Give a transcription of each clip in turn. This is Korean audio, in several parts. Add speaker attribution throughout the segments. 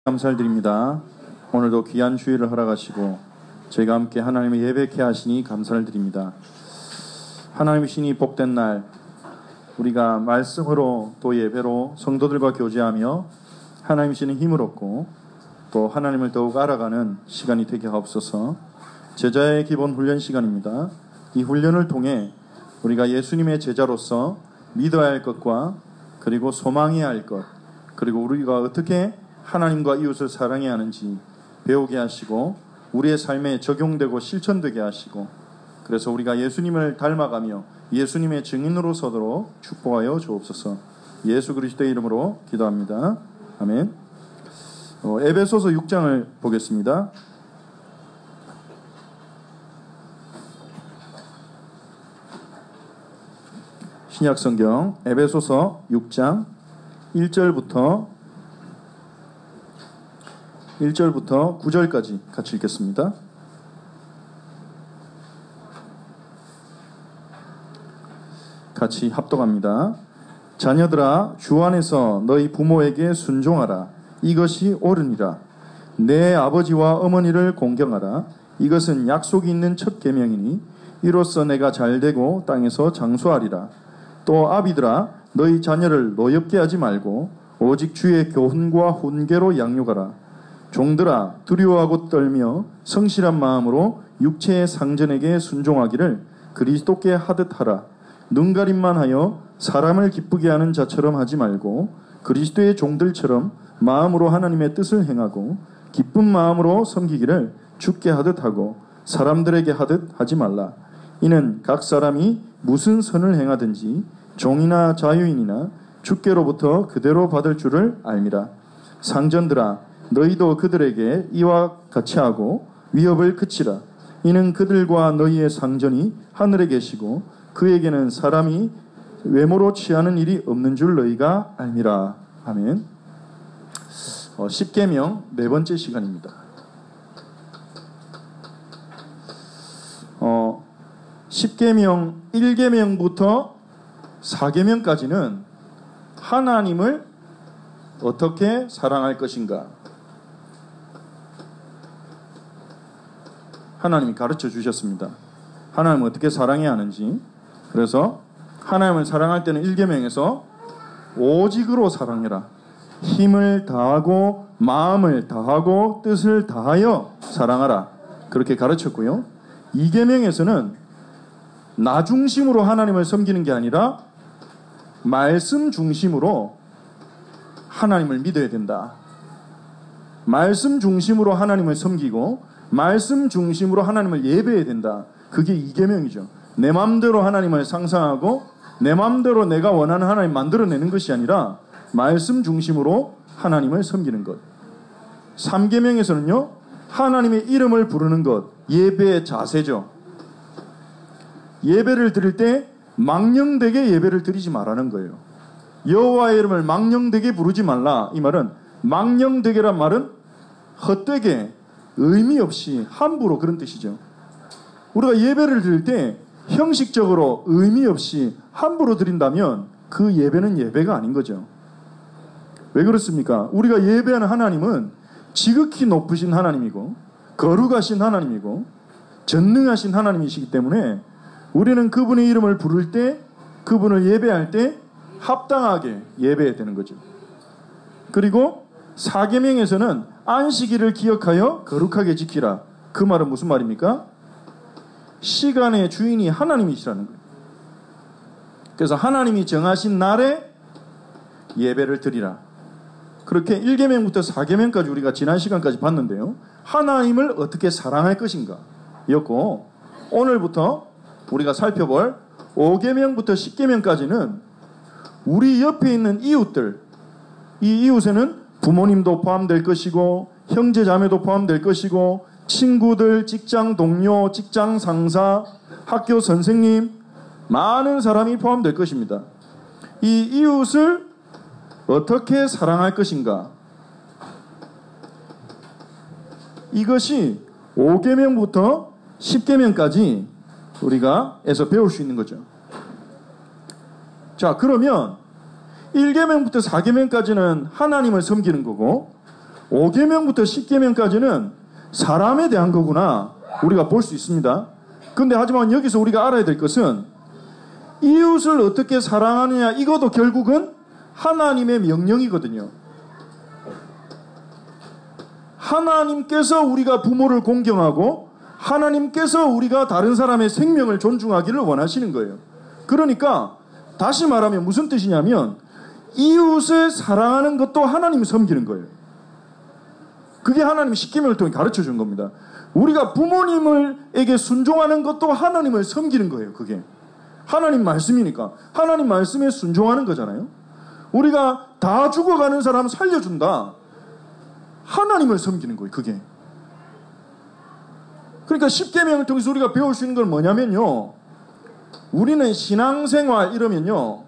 Speaker 1: 감사를 드립니다. 오늘도 귀한 주일을 허락하시고 저희가 함께 하나님을 예배케 하시니 감사를 드립니다. 하나님의 신이 복된 날, 우리가 말씀으로 또 예배로 성도들과 교제하며 하나님의 신의 힘을 얻고 또 하나님을 더욱 알아가는 시간이 되게 하옵소서. 제자의 기본 훈련 시간입니다. 이 훈련을 통해 우리가 예수님의 제자로서 믿어야 할 것과 그리고 소망해야 할 것, 그리고 우리가 어떻게 하나님과 이웃을 사랑해야 하는지 배우게 하시고 우리의 삶에 적용되고 실천되게 하시고, 그래서 우리가 예수님을 닮아가며 예수님의 증인으로 서도록 축복하여 주옵소서. 예수 그리스도의 이름으로 기도합니다. 아멘. 에베소서 6장을 보겠습니다. 신약성경 에베소서 6장 1절부터 9절까지 같이 읽겠습니다. 같이 합독합니다. 자녀들아, 주 안에서 너희 부모에게 순종하라. 이것이 옳으니라. 내 아버지와 어머니를 공경하라. 이것은 약속이 있는 첫 계명이니 이로써 내가 잘되고 땅에서 장수하리라. 또 아비들아, 너희 자녀를 노엽게 하지 말고 오직 주의 교훈과 훈계로 양육하라. 종들아, 두려워하고 떨며 성실한 마음으로 육체의 상전에게 순종하기를 그리스도께 하듯 하라. 눈가림만 하여 사람을 기쁘게 하는 자처럼 하지 말고 그리스도의 종들처럼 마음으로 하나님의 뜻을 행하고 기쁜 마음으로 섬기기를 주께 하듯 하고 사람들에게 하듯 하지 말라. 이는 각 사람이 무슨 선을 행하든지 종이나 자유인이나 주께로부터 그대로 받을 줄을 알미라. 상전들아, 너희도 그들에게 이와 같이 하고 위협을 그치라. 이는 그들과 너희의 상전이 하늘에 계시고 그에게는 사람이 외모로 취하는 일이 없는 줄 너희가 알미라. 아멘. 10계명 네 번째 시간입니다. 10계명 1계명부터 4계명까지는 하나님을 어떻게 사랑할 것인가 하나님이 가르쳐 주셨습니다. 하나님을 어떻게 사랑해야 하는지. 그래서 하나님을 사랑할 때는 1계명에서 오직으로 사랑해라. 힘을 다하고 마음을 다하고 뜻을 다하여 사랑하라. 그렇게 가르쳤고요. 2계명에서는 나 중심으로 하나님을 섬기는 게 아니라 말씀 중심으로 하나님을 믿어야 된다. 말씀 중심으로 하나님을 섬기고 말씀 중심으로 하나님을 예배해야 된다. 그게 2계명이죠. 내 마음대로 하나님을 상상하고 내 마음대로 내가 원하는 하나님 만들어내는 것이 아니라 말씀 중심으로 하나님을 섬기는 것. 3계명에서는요, 하나님의 이름을 부르는 것, 예배의 자세죠. 예배를 드릴 때 망령되게 예배를 드리지 말라는 거예요. 여호와의 이름을 망령되게 부르지 말라. 이 말은 망령되게란 말은 헛되게 의미 없이 함부로 그런 뜻이죠. 우리가 예배를 드릴 때 형식적으로 의미 없이 함부로 드린다면 그 예배는 예배가 아닌 거죠. 왜 그렇습니까? 우리가 예배하는 하나님은 지극히 높으신 하나님이고 거룩하신 하나님이고 전능하신 하나님이시기 때문에 우리는 그분의 이름을 부를 때, 그분을 예배할 때 합당하게 예배해야 되는 거죠. 그리고 4계명에서는 안식일을 기억하여 거룩하게 지키라. 그 말은 무슨 말입니까? 시간의 주인이 하나님이시라는 거예요. 그래서 하나님이 정하신 날에 예배를 드리라. 그렇게 1계명부터 4계명까지 우리가 지난 시간까지 봤는데요. 하나님을 어떻게 사랑할 것인가 였고, 오늘부터 우리가 살펴볼 5계명부터 10계명까지는 우리 옆에 있는 이웃들, 이 이웃에는 부모님도 포함될 것이고 형제 자매도 포함될 것이고 친구들, 직장 동료, 직장 상사, 학교 선생님, 많은 사람이 포함될 것입니다. 이 이웃을 어떻게 사랑할 것인가, 이것이 5계명부터 10계명까지 우리가 에서 배울 수 있는 거죠. 자, 그러면 1계명부터 4계명까지는 하나님을 섬기는 거고 5계명부터 10계명까지는 사람에 대한 거구나 우리가 볼 수 있습니다. 근데 하지만 여기서 우리가 알아야 될 것은 이웃을 어떻게 사랑하느냐, 이것도 결국은 하나님의 명령이거든요. 하나님께서 우리가 부모를 공경하고 하나님께서 우리가 다른 사람의 생명을 존중하기를 원하시는 거예요. 그러니까 다시 말하면 무슨 뜻이냐면 이웃을 사랑하는 것도 하나님을 섬기는 거예요. 그게 하나님이 십계명을 통해 가르쳐 준 겁니다. 우리가 부모님에게 순종하는 것도 하나님을 섬기는 거예요. 그게 하나님 말씀이니까 하나님 말씀에 순종하는 거잖아요. 우리가 다 죽어가는 사람 살려준다, 하나님을 섬기는 거예요. 그게 그러니까 십계명을 통해서 우리가 배울 수 있는 건 뭐냐면요, 우리는 신앙생활 이러면요,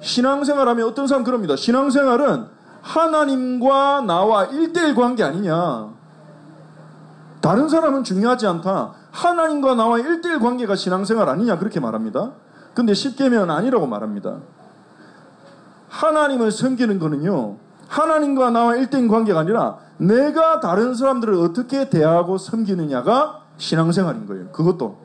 Speaker 1: 신앙생활하면 어떤 사람 그럽니다. 신앙생활은 하나님과 나와 1대1 관계 아니냐, 다른 사람은 중요하지 않다, 하나님과 나와 1대1 관계가 신앙생활 아니냐, 그렇게 말합니다. 근데 십계명은 아니라고 말합니다. 하나님을 섬기는 거는요, 하나님과 나와 1대1 관계가 아니라 내가 다른 사람들을 어떻게 대하고 섬기느냐가 신앙생활인 거예요. 그것도.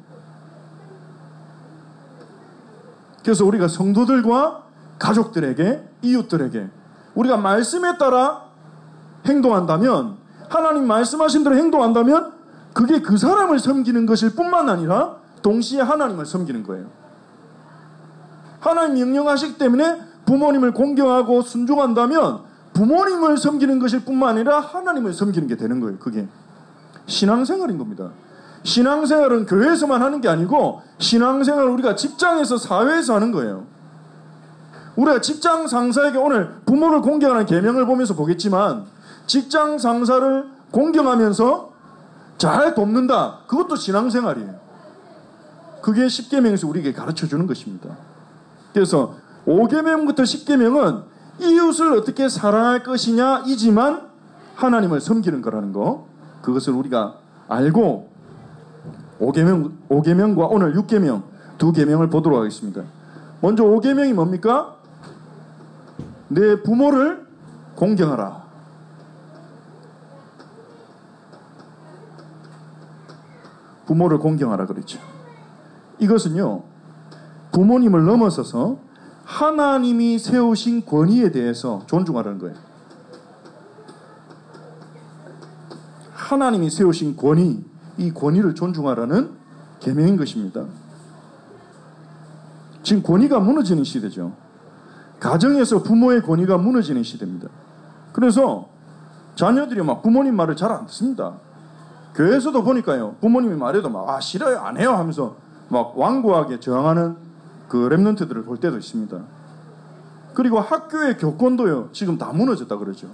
Speaker 1: 그래서 우리가 성도들과 가족들에게, 이웃들에게 우리가 말씀에 따라 행동한다면, 하나님 말씀하신 대로 행동한다면 그게 그 사람을 섬기는 것일 뿐만 아니라 동시에 하나님을 섬기는 거예요. 하나님 명령하시기 때문에 부모님을 공경하고 순종한다면 부모님을 섬기는 것일 뿐만 아니라 하나님을 섬기는 게 되는 거예요. 그게 신앙생활인 겁니다. 신앙생활은 교회에서만 하는 게 아니고 신앙생활은 우리가 직장에서, 사회에서 하는 거예요. 우리가 직장 상사에게 오늘 부모를 공경하는 계명을 보면서 보겠지만 직장 상사를 공경하면서 잘 돕는다, 그것도 신앙생활이에요. 그게 십계명에서 우리에게 가르쳐주는 것입니다. 그래서 5계명부터 10계명은 이웃을 어떻게 사랑할 것이냐 이지만 하나님을 섬기는 거라는 거, 그것을 우리가 알고 5계명과 오늘 6계명 두 계명을 보도록 하겠습니다. 먼저 5계명이 뭡니까? 내 부모를 공경하라. 부모를 공경하라 그랬죠. 이것은요, 부모님을 넘어서서 하나님이 세우신 권위에 대해서 존중하라는 거예요. 하나님이 세우신 권위, 이 권위를 존중하라는 계명인 것입니다. 지금 권위가 무너지는 시대죠. 가정에서 부모의 권위가 무너지는 시대입니다. 그래서 자녀들이 막 부모님 말을 잘 안 듣습니다. 교회에서도 보니까요, 부모님이 말해도 막 싫어요, 안 해요 하면서 막 완고하게 저항하는 그 랩런트들을 볼 때도 있습니다. 그리고 학교의 교권도요, 지금 다 무너졌다 그러죠.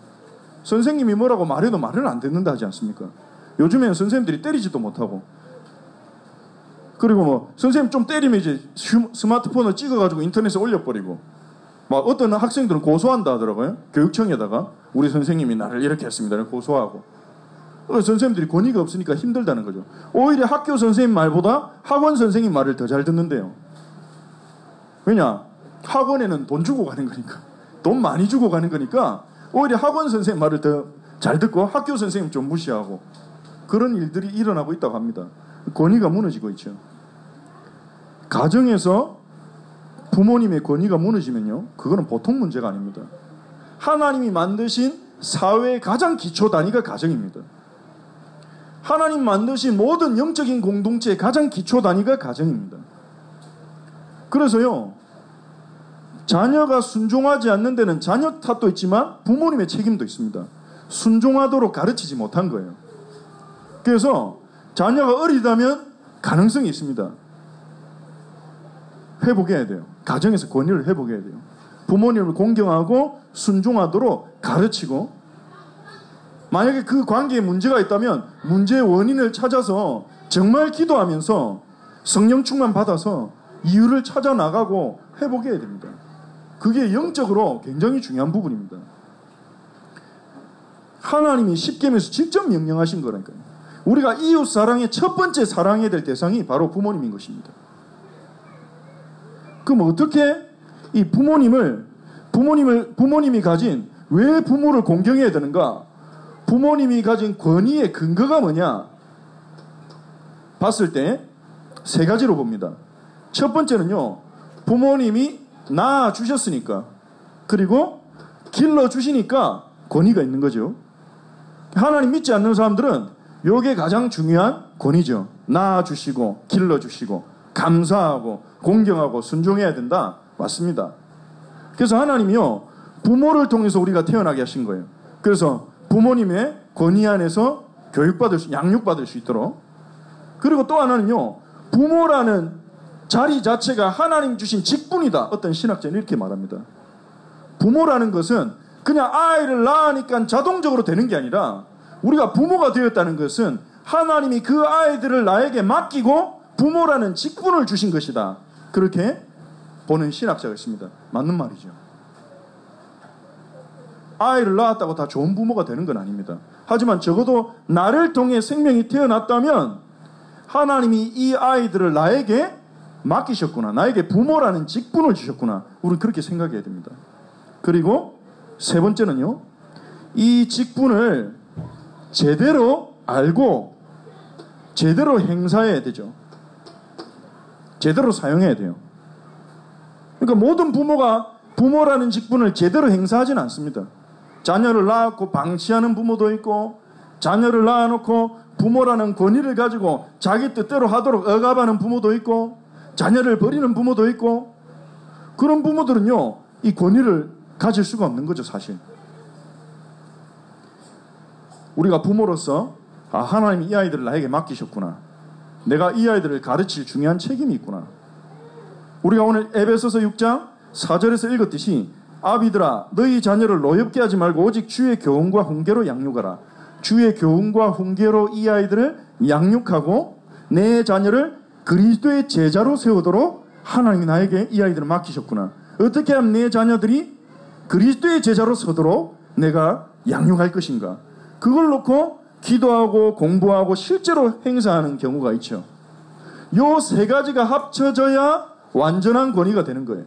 Speaker 1: 선생님이 뭐라고 말해도 말을 안 듣는다 하지 않습니까? 요즘에는 선생님들이 때리지도 못하고, 그리고 뭐 선생님 좀 때리면 이제 스마트폰을 찍어가지고 인터넷에 올려버리고, 막 어떤 학생들은 고소한다 하더라고요. 교육청에다가 우리 선생님이 나를 이렇게 했습니다 고소하고. 선생님들이 권위가 없으니까 힘들다는 거죠. 오히려 학교 선생님 말보다 학원 선생님 말을 더 잘 듣는데요. 왜냐? 학원에는 돈 주고 가는 거니까, 돈 많이 주고 가는 거니까 오히려 학원 선생님 말을 더 잘 듣고 학교 선생님 좀 무시하고, 그런 일들이 일어나고 있다고 합니다. 권위가 무너지고 있죠. 가정에서 부모님의 권위가 무너지면요, 그거는 보통 문제가 아닙니다. 하나님이 만드신 사회의 가장 기초 단위가 가정입니다. 하나님 만드신 모든 영적인 공동체의 가장 기초 단위가 가정입니다. 그래서요, 자녀가 순종하지 않는 데는 자녀 탓도 있지만 부모님의 책임도 있습니다. 순종하도록 가르치지 못한 거예요. 그래서 자녀가 어리다면 가능성이 있습니다. 회복해야 돼요. 가정에서 권위를 회복해야 돼요. 부모님을 공경하고 순종하도록 가르치고, 만약에 그 관계에 문제가 있다면 문제의 원인을 찾아서 정말 기도하면서 성령 충만 받아서 이유를 찾아 나가고 회복해야 됩니다. 그게 영적으로 굉장히 중요한 부분입니다. 하나님이 십계명에서 직접 명령하신 거라니까요. 우리가 이웃 사랑의 첫 번째 사랑해야 될 대상이 바로 부모님인 것입니다. 그럼 어떻게 이 부모님이 가진, 왜 부모를 공경해야 되는가? 부모님이 가진 권위의 근거가 뭐냐? 봤을 때 세 가지로 봅니다. 첫 번째는요, 부모님이 낳아주셨으니까, 그리고 길러주시니까 권위가 있는 거죠. 하나님 믿지 않는 사람들은 요게 가장 중요한 권위죠. 낳아주시고 길러주시고 감사하고 공경하고 순종해야 된다. 맞습니다. 그래서 하나님이요, 부모를 통해서 우리가 태어나게 하신 거예요. 그래서 부모님의 권위 안에서 양육받을 수 있도록. 그리고 또 하나는요, 부모라는 자리 자체가 하나님 주신 직분이다. 어떤 신학자는 이렇게 말합니다. 부모라는 것은 그냥 아이를 낳으니까 자동적으로 되는 게 아니라, 우리가 부모가 되었다는 것은 하나님이 그 아이들을 나에게 맡기고 부모라는 직분을 주신 것이다. 그렇게 보는 신학자가 있습니다. 맞는 말이죠. 아이를 낳았다고 다 좋은 부모가 되는 건 아닙니다. 하지만 적어도 나를 통해 생명이 태어났다면 하나님이 이 아이들을 나에게 맡기셨구나. 나에게 부모라는 직분을 주셨구나. 우리는 그렇게 생각해야 됩니다. 그리고 세 번째는요, 이 직분을 제대로 알고 제대로 행사해야 되죠. 제대로 사용해야 돼요. 그러니까 모든 부모가 부모라는 직분을 제대로 행사하지는 않습니다. 자녀를 낳았고 방치하는 부모도 있고, 자녀를 낳아놓고 부모라는 권위를 가지고 자기 뜻대로 하도록 억압하는 부모도 있고, 자녀를 버리는 부모도 있고, 그런 부모들은요, 이 권위를 가질 수가 없는 거죠, 사실. 우리가 부모로서 하나님이 이 아이들을 나에게 맡기셨구나. 내가 이 아이들을 가르칠 중요한 책임이 있구나. 우리가 오늘 에베소서 6장 4절에서 읽었듯이, 아비들아 너희 자녀를 노엽게 하지 말고 오직 주의 교훈과 훈계로 양육하라. 주의 교훈과 훈계로 이 아이들을 양육하고 내 자녀를 그리스도의 제자로 세우도록 하나님이 나에게 이 아이들을 맡기셨구나. 어떻게 하면 내 자녀들이 그리스도의 제자로 서도록 내가 양육할 것인가. 그걸 놓고 기도하고 공부하고 실제로 행사하는 경우가 있죠. 요 세 가지가 합쳐져야 완전한 권위가 되는 거예요.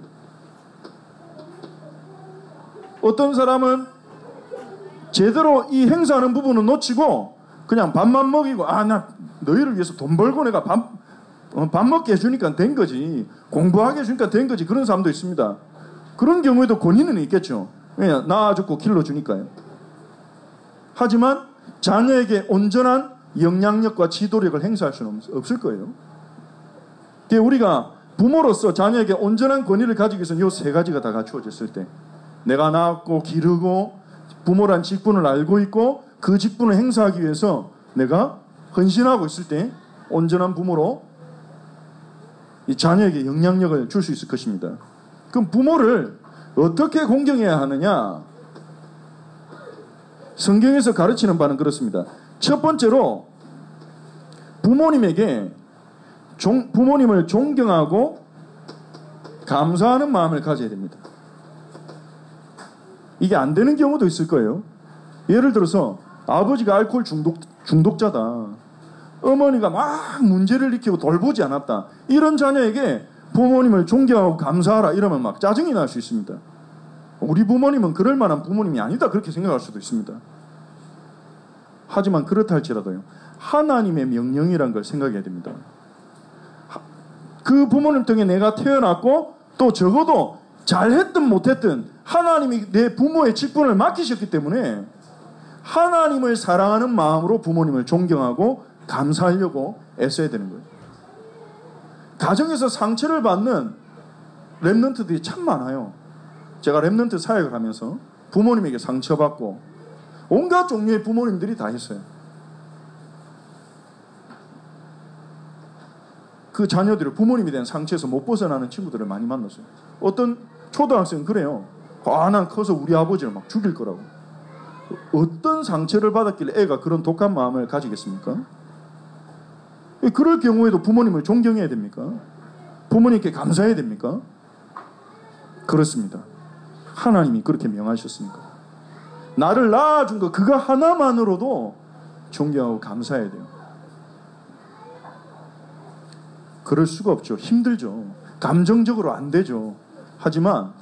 Speaker 1: 어떤 사람은 제대로 이 행사하는 부분은 놓치고 그냥 밥만 먹이고, 나 너희를 위해서 돈 벌고 내가 밥 먹게 해주니까 된 거지, 공부하게 해주니까 된 거지, 그런 사람도 있습니다. 그런 경우에도 권위는 있겠죠. 왜냐, 낳아주고 길러주니까요. 하지만 자녀에게 온전한 영향력과 지도력을 행사할 수는 없을 거예요. 우리가 부모로서 자녀에게 온전한 권위를 가지기 위해서는 이 세 가지가 다 갖추어졌을 때, 내가 낳았고 기르고 부모란 직분을 알고 있고 그 직분을 행사하기 위해서 내가 헌신하고 있을 때 온전한 부모로 이 자녀에게 영향력을 줄 수 있을 것입니다. 그럼 부모를 어떻게 공경해야 하느냐? 성경에서 가르치는 바는 그렇습니다. 첫 번째로 부모님에게 부모님을 존경하고 감사하는 마음을 가져야 됩니다. 이게 안 되는 경우도 있을 거예요. 예를 들어서 아버지가 알코올 중독자다. 어머니가 막 문제를 일으키고 돌보지 않았다. 이런 자녀에게 부모님을 존경하고 감사하라 이러면 막 짜증이 날 수 있습니다. 우리 부모님은 그럴 만한 부모님이 아니다, 그렇게 생각할 수도 있습니다. 하지만 그렇다 할지라도요, 하나님의 명령이란 걸 생각해야 됩니다. 그 부모님 통해 내가 태어났고 또 적어도 잘했든 못했든 하나님이 내 부모의 직분을 맡기셨기 때문에 하나님을 사랑하는 마음으로 부모님을 존경하고 감사하려고 애써야 되는 거예요. 가정에서 상처를 받는 랩런트들이 참 많아요. 제가 랩런트 사역을 하면서 부모님에게 상처받고 온갖 종류의 부모님들이 다 있어요. 그 자녀들이 부모님에 대한 상처에서 못 벗어나는 친구들을 많이 만났어요. 어떤 초등학생은 그래요. 난 커서 우리 아버지를 막 죽일 거라고. 어떤 상처를 받았길래 애가 그런 독한 마음을 가지겠습니까? 그럴 경우에도 부모님을 존경해야 됩니까? 부모님께 감사해야 됩니까? 그렇습니다. 하나님이 그렇게 명하셨으니까. 나를 낳아준 거 그거 하나만으로도 존경하고 감사해야 돼요. 그럴 수가 없죠. 힘들죠. 감정적으로 안 되죠. 하지만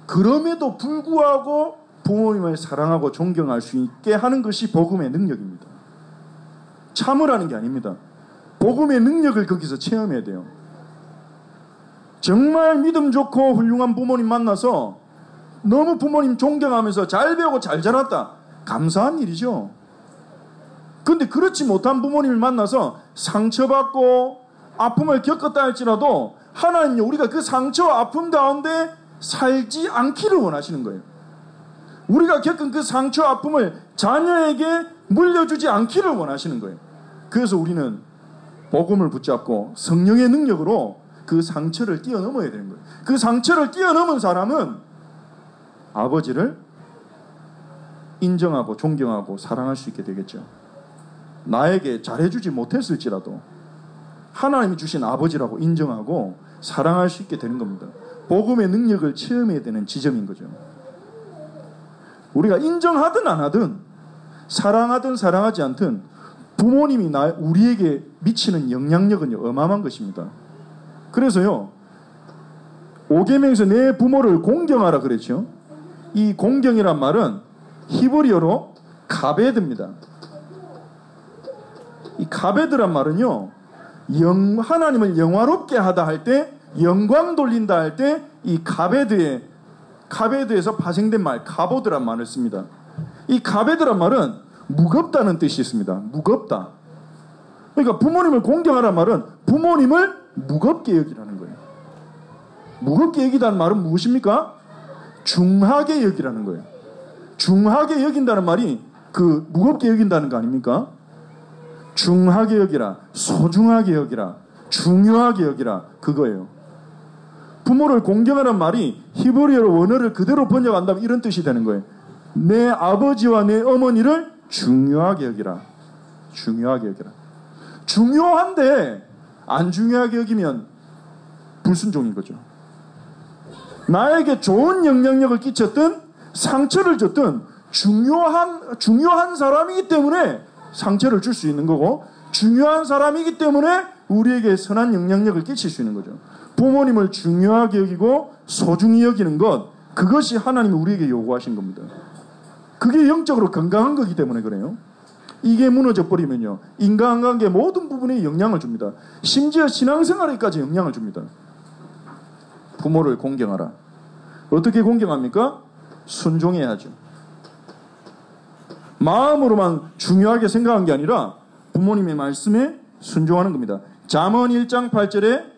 Speaker 1: 그럼에도 불구하고 부모님을 사랑하고 존경할 수 있게 하는 것이 복음의 능력입니다. 참으라는 게 아닙니다. 복음의 능력을 거기서 체험해야 돼요. 정말 믿음 좋고 훌륭한 부모님 만나서 너무 부모님 존경하면서 잘 배우고 잘 자랐다. 감사한 일이죠. 근데 그렇지 못한 부모님을 만나서 상처받고 아픔을 겪었다 할지라도 하나님이 우리가 그 상처와 아픔 가운데 살지 않기를 원하시는 거예요. 우리가 겪은 그 상처와 아픔을 자녀에게 물려주지 않기를 원하시는 거예요. 그래서 우리는 복음을 붙잡고 성령의 능력으로 그 상처를 뛰어넘어야 되는 거예요. 그 상처를 뛰어넘은 사람은 아버지를 인정하고 존경하고 사랑할 수 있게 되겠죠. 나에게 잘해주지 못했을지라도 하나님이 주신 아버지라고 인정하고 사랑할 수 있게 되는 겁니다. 복음의 능력을 체험해야 되는 지점인 거죠. 우리가 인정하든 안 하든 사랑하든 사랑하지 않든 부모님이 우리에게 미치는 영향력은 어마어마한 것입니다. 그래서요 5계명에서 내 부모를 공경하라 그랬죠. 이 공경이란 말은 히브리어로 카베드입니다. 이 카베드란 말은요 하나님을 영화롭게 하다 할 때, 영광 돌린다 할 때 이 카베드에서 파생된 말 카보드란 말을 씁니다. 이 카베드란 말은 무겁다는 뜻이 있습니다. 무겁다. 그러니까 부모님을 공경하란 말은 부모님을 무겁게 여기라는 거예요. 무겁게 여기다는 말은 무엇입니까? 중하게 여기라는 거예요. 중하게 여긴다는 말이 그 무겁게 여긴다는 거 아닙니까? 중하게 여기라, 소중하게 여기라, 중요하게 여기라, 그거예요. 부모를 공경하는 말이 히브리어로 원어를 그대로 번역한다면 이런 뜻이 되는 거예요. 내 아버지와 내 어머니를 중요하게 여기라. 중요하게 여기라. 중요한데 안 중요하게 여기면 불순종인 거죠. 나에게 좋은 영향력을 끼쳤든 상처를 줬든 중요한 사람이기 때문에 상처를 줄 수 있는 거고, 중요한 사람이기 때문에 우리에게 선한 영향력을 끼칠 수 있는 거죠. 부모님을 중요하게 여기고 소중히 여기는 것, 그것이 하나님이 우리에게 요구하신 겁니다. 그게 영적으로 건강한 거기 때문에 그래요. 이게 무너져 버리면요 인간관계 모든 부분에 영향을 줍니다. 심지어 신앙생활에까지 영향을 줍니다. 부모를 공경하라. 어떻게 공경합니까? 순종해야죠. 마음으로만 중요하게 생각한 게 아니라 부모님의 말씀에 순종하는 겁니다. 잠언 1장 8절에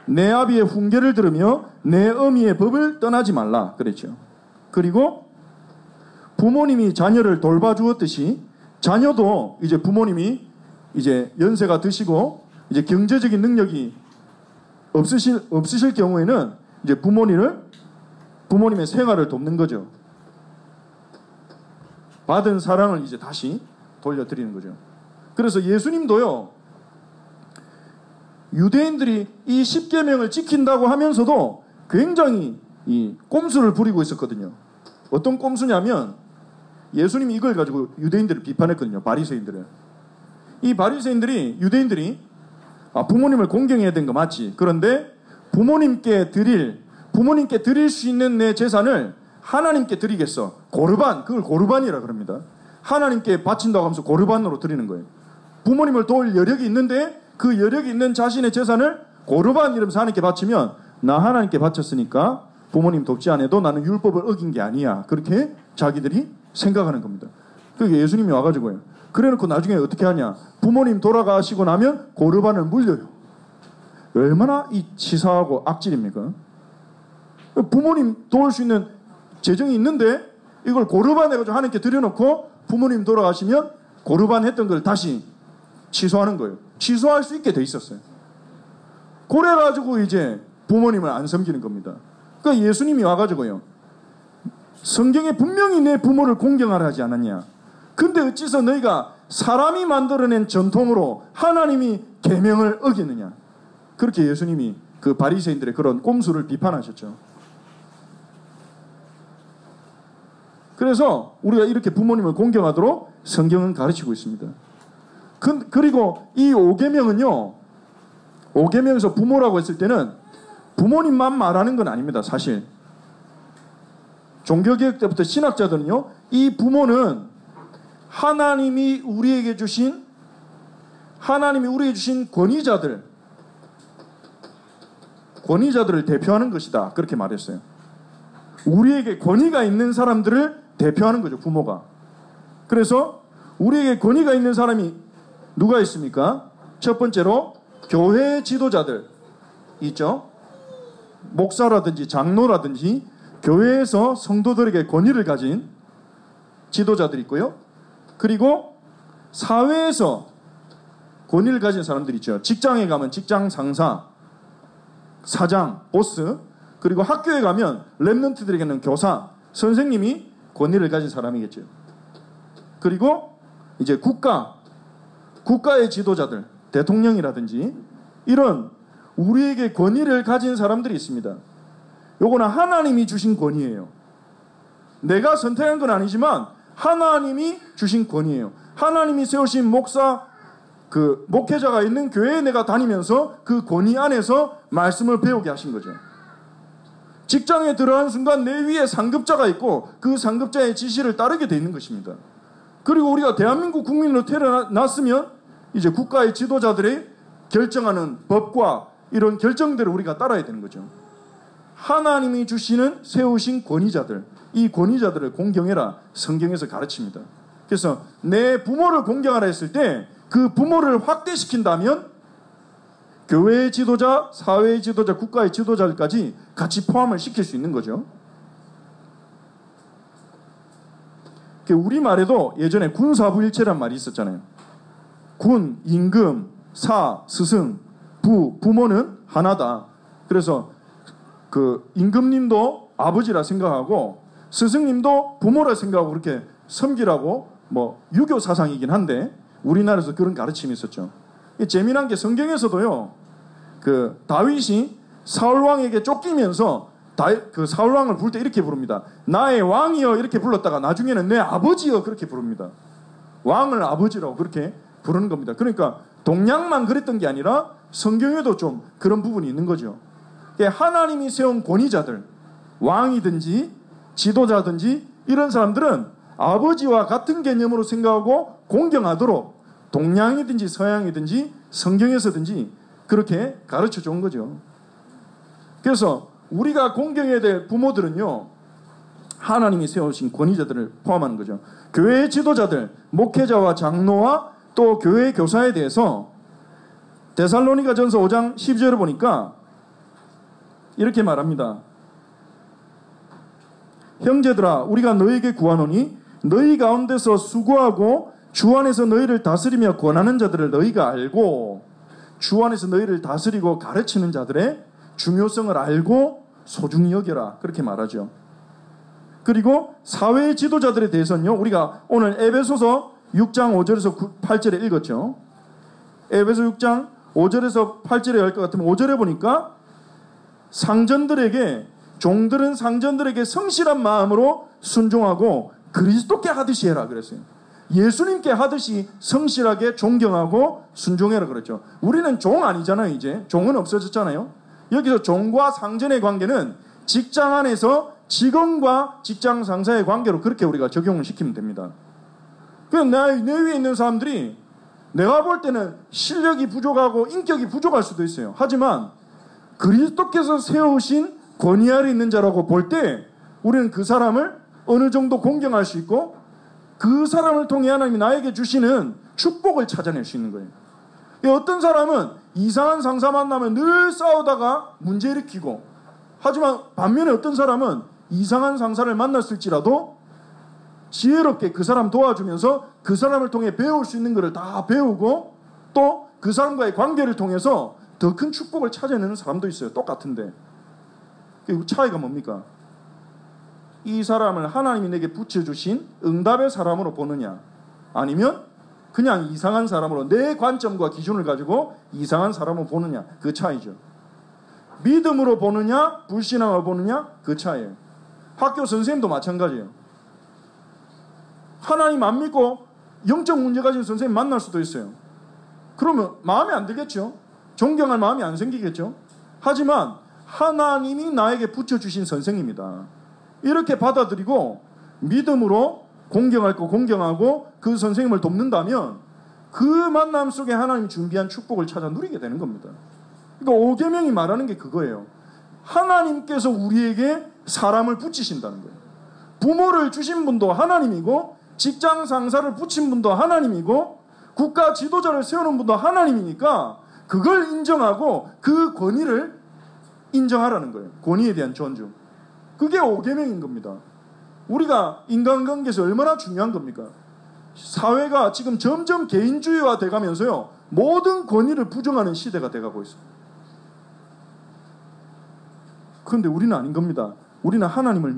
Speaker 1: 내 아비의 훈계를 들으며 내 어미의 법을 떠나지 말라 그랬죠. 그리고 부모님이 자녀를 돌봐주었듯이 자녀도 이제 부모님이 이제 연세가 드시고 이제 경제적인 능력이 없으실 경우에는 이제 부모님의 생활을 돕는 거죠. 받은 사랑을 이제 다시 돌려드리는 거죠. 그래서 예수님도요, 유대인들이 이 10계명을 지킨다고 하면서도 굉장히 이 꼼수를 부리고 있었거든요. 어떤 꼼수냐면 예수님이 이걸 가지고 유대인들을 비판했거든요. 바리새인들을. 이 바리새인들이 유대인들이 부모님을 공경해야 되는 거 맞지. 그런데 부모님께 드릴 수 있는 내 재산을 하나님께 드리겠어. 고르반, 그걸 고르반이라 그럽니다. 하나님께 바친다고 하면서 고르반으로 드리는 거예요. 부모님을 도울 여력이 있는데 그 여력이 있는 자신의 재산을 고르반 이러면서 하나님께 바치면 나 하나님께 바쳤으니까 부모님 돕지 않아도 나는 율법을 어긴 게 아니야. 그렇게 자기들이 생각하는 겁니다. 그게 예수님이 와가지고요. 그래놓고 나중에 어떻게 하냐. 부모님 돌아가시고 나면 고르반을 물려요. 얼마나 이 치사하고 악질입니까? 부모님 도울 수 있는 재정이 있는데 이걸 고르반 해가지고 하나님께 드려놓고 부모님 돌아가시면 고르반 했던 걸 다시 취소하는 거예요. 취소할 수 있게 돼 있었어요. 그래가지고 이제 부모님을 안 섬기는 겁니다. 그러니까 예수님이 와가지고요. 성경에 분명히 내 부모를 공경하라 하지 않았냐. 근데 어찌서 너희가 사람이 만들어낸 전통으로 하나님이 계명을 어기느냐. 그렇게 예수님이 그 바리새인들의 그런 꼼수를 비판하셨죠. 그래서 우리가 이렇게 부모님을 공경하도록 성경은 가르치고 있습니다. 그리고 이 5계명은요. 5계명에서 부모라고 했을 때는 부모님만 말하는 건 아닙니다. 사실. 종교개혁 때부터 신학자들은요, 이 부모는 하나님이 우리에게 주신 권위자들을 대표하는 것이다. 그렇게 말했어요. 우리에게 권위가 있는 사람들을 대표하는 거죠, 부모가. 그래서 우리에게 권위가 있는 사람이 누가 있습니까? 첫 번째로 교회 지도자들 있죠. 목사라든지 장로라든지 교회에서 성도들에게 권위를 가진 지도자들이 있고요. 그리고 사회에서 권위를 가진 사람들이 있죠. 직장에 가면 직장 상사, 사장, 보스, 그리고 학교에 가면 랩런트들에게는 교사, 선생님이 권위를 가진 사람이겠죠. 그리고 이제 국가의 지도자들, 대통령이라든지 이런 우리에게 권위를 가진 사람들이 있습니다. 요거는 하나님이 주신 권위예요. 내가 선택한 건 아니지만 하나님이 주신 권위예요. 하나님이 세우신 목회자가 있는 교회에 내가 다니면서 그 권위 안에서 말씀을 배우게 하신 거죠. 직장에 들어간 순간 내 위에 상급자가 있고 그 상급자의 지시를 따르게 돼 있는 것입니다. 그리고 우리가 대한민국 국민으로 태어났으면 이제 국가의 지도자들이 결정하는 법과 이런 결정들을 우리가 따라야 되는 거죠. 하나님이 세우신 권위자들, 이 권위자들을 공경해라 성경에서 가르칩니다. 그래서 내 부모를 공경하라 했을 때 그 부모를 확대시킨다면 교회의 지도자, 사회의 지도자, 국가의 지도자들까지 같이 포함을 시킬 수 있는 거죠. 우리말에도 예전에 군사부일체란 말이 있었잖아요. 군, 임금, 사, 스승, 부모는 하나다. 그래서 그 임금님도 아버지라 생각하고 스승님도 부모라 생각하고 그렇게 섬기라고 유교 사상이긴 한데 우리나라에서 그런 가르침이 있었죠. 재미난 게 성경에서도요, 그 다윗이 사울왕에게 쫓기면서 그 사울왕을 부를 때 이렇게 부릅니다. 나의 왕이여 이렇게 불렀다가 나중에는 내 아버지여 그렇게 부릅니다. 왕을 아버지라고 그렇게 부르는 겁니다. 그러니까 동양만 그랬던 게 아니라 성경에도 좀 그런 부분이 있는 거죠. 하나님이 세운 권위자들, 왕이든지 지도자든지 이런 사람들은 아버지와 같은 개념으로 생각하고 공경하도록 동양이든지 서양이든지 성경에서든지 그렇게 가르쳐 준 거죠. 그래서 우리가 공경해야 될 부모들은요, 하나님이 세우신 권위자들을 포함하는 거죠. 교회의 지도자들, 목회자와 장로와 또 교회 교사에 대해서 데살로니가전서 5장 12절을 보니까 이렇게 말합니다. 형제들아 우리가 너희에게 구하노니 너희 가운데서 수고하고 주 안에서 너희를 다스리며 권하는 자들을 너희가 알고, 주 안에서 너희를 다스리고 가르치는 자들의 중요성을 알고 소중히 여겨라 그렇게 말하죠. 그리고 사회의 지도자들에 대해서는요, 우리가 오늘 에베소서 6장 5절에서 8절에 읽었죠. 에베소 6장 5절에서 8절에 할 것 같으면 5절에 보니까 종들은 상전들에게 성실한 마음으로 순종하고 그리스도께 하듯이 해라 그랬어요. 예수님께 하듯이 성실하게 존경하고 순종해라 그랬죠. 우리는 종 아니잖아요. 이제 종은 없어졌잖아요. 여기서 종과 상전의 관계는 직장 안에서 직원과 직장 상사의 관계로 그렇게 우리가 적용을 시키면 됩니다. 내 위에 있는 사람들이 내가 볼 때는 실력이 부족하고 인격이 부족할 수도 있어요. 하지만 그리스도께서 세우신 권위 아래 있는 자라고 볼 때 우리는 그 사람을 어느 정도 공경할 수 있고 그 사람을 통해 하나님이 나에게 주시는 축복을 찾아낼 수 있는 거예요. 어떤 사람은 이상한 상사 만나면 늘 싸우다가 문제 일으키고, 하지만 반면에 어떤 사람은 이상한 상사를 만났을지라도 지혜롭게 그 사람 도와주면서 그 사람을 통해 배울 수 있는 것을 다 배우고 또 그 사람과의 관계를 통해서 더 큰 축복을 찾아내는 사람도 있어요. 똑같은데 그 차이가 뭡니까? 이 사람을 하나님이 내게 붙여주신 응답의 사람으로 보느냐, 아니면 그냥 이상한 사람으로 내 관점과 기준을 가지고 이상한 사람으로 보느냐, 그 차이죠. 믿음으로 보느냐 불신앙으로 보느냐, 그 차이예요. 학교 선생님도 마찬가지예요. 하나님 안 믿고 영적 문제 가진 선생님 만날 수도 있어요. 그러면 마음에 안 들겠죠. 존경할 마음이 안 생기겠죠. 하지만 하나님이 나에게 붙여주신 선생입니다. 이렇게 받아들이고 믿음으로 공경할 거 공경하고 그 선생님을 돕는다면 그 만남 속에 하나님이 준비한 축복을 찾아 누리게 되는 겁니다. 그러니까 5계명이 말하는 게 그거예요. 하나님께서 우리에게 사람을 붙이신다는 거예요. 부모를 주신 분도 하나님이고 직장 상사를 붙인 분도 하나님이고 국가 지도자를 세우는 분도 하나님이니까 그걸 인정하고 그 권위를 인정하라는 거예요. 권위에 대한 존중. 그게 5계명인 겁니다. 우리가 인간관계에서 얼마나 중요한 겁니까? 사회가 지금 점점 개인주의화 돼가면서요. 모든 권위를 부정하는 시대가 돼가고 있어요. 그런데 우리는 아닌 겁니다. 우리는 하나님을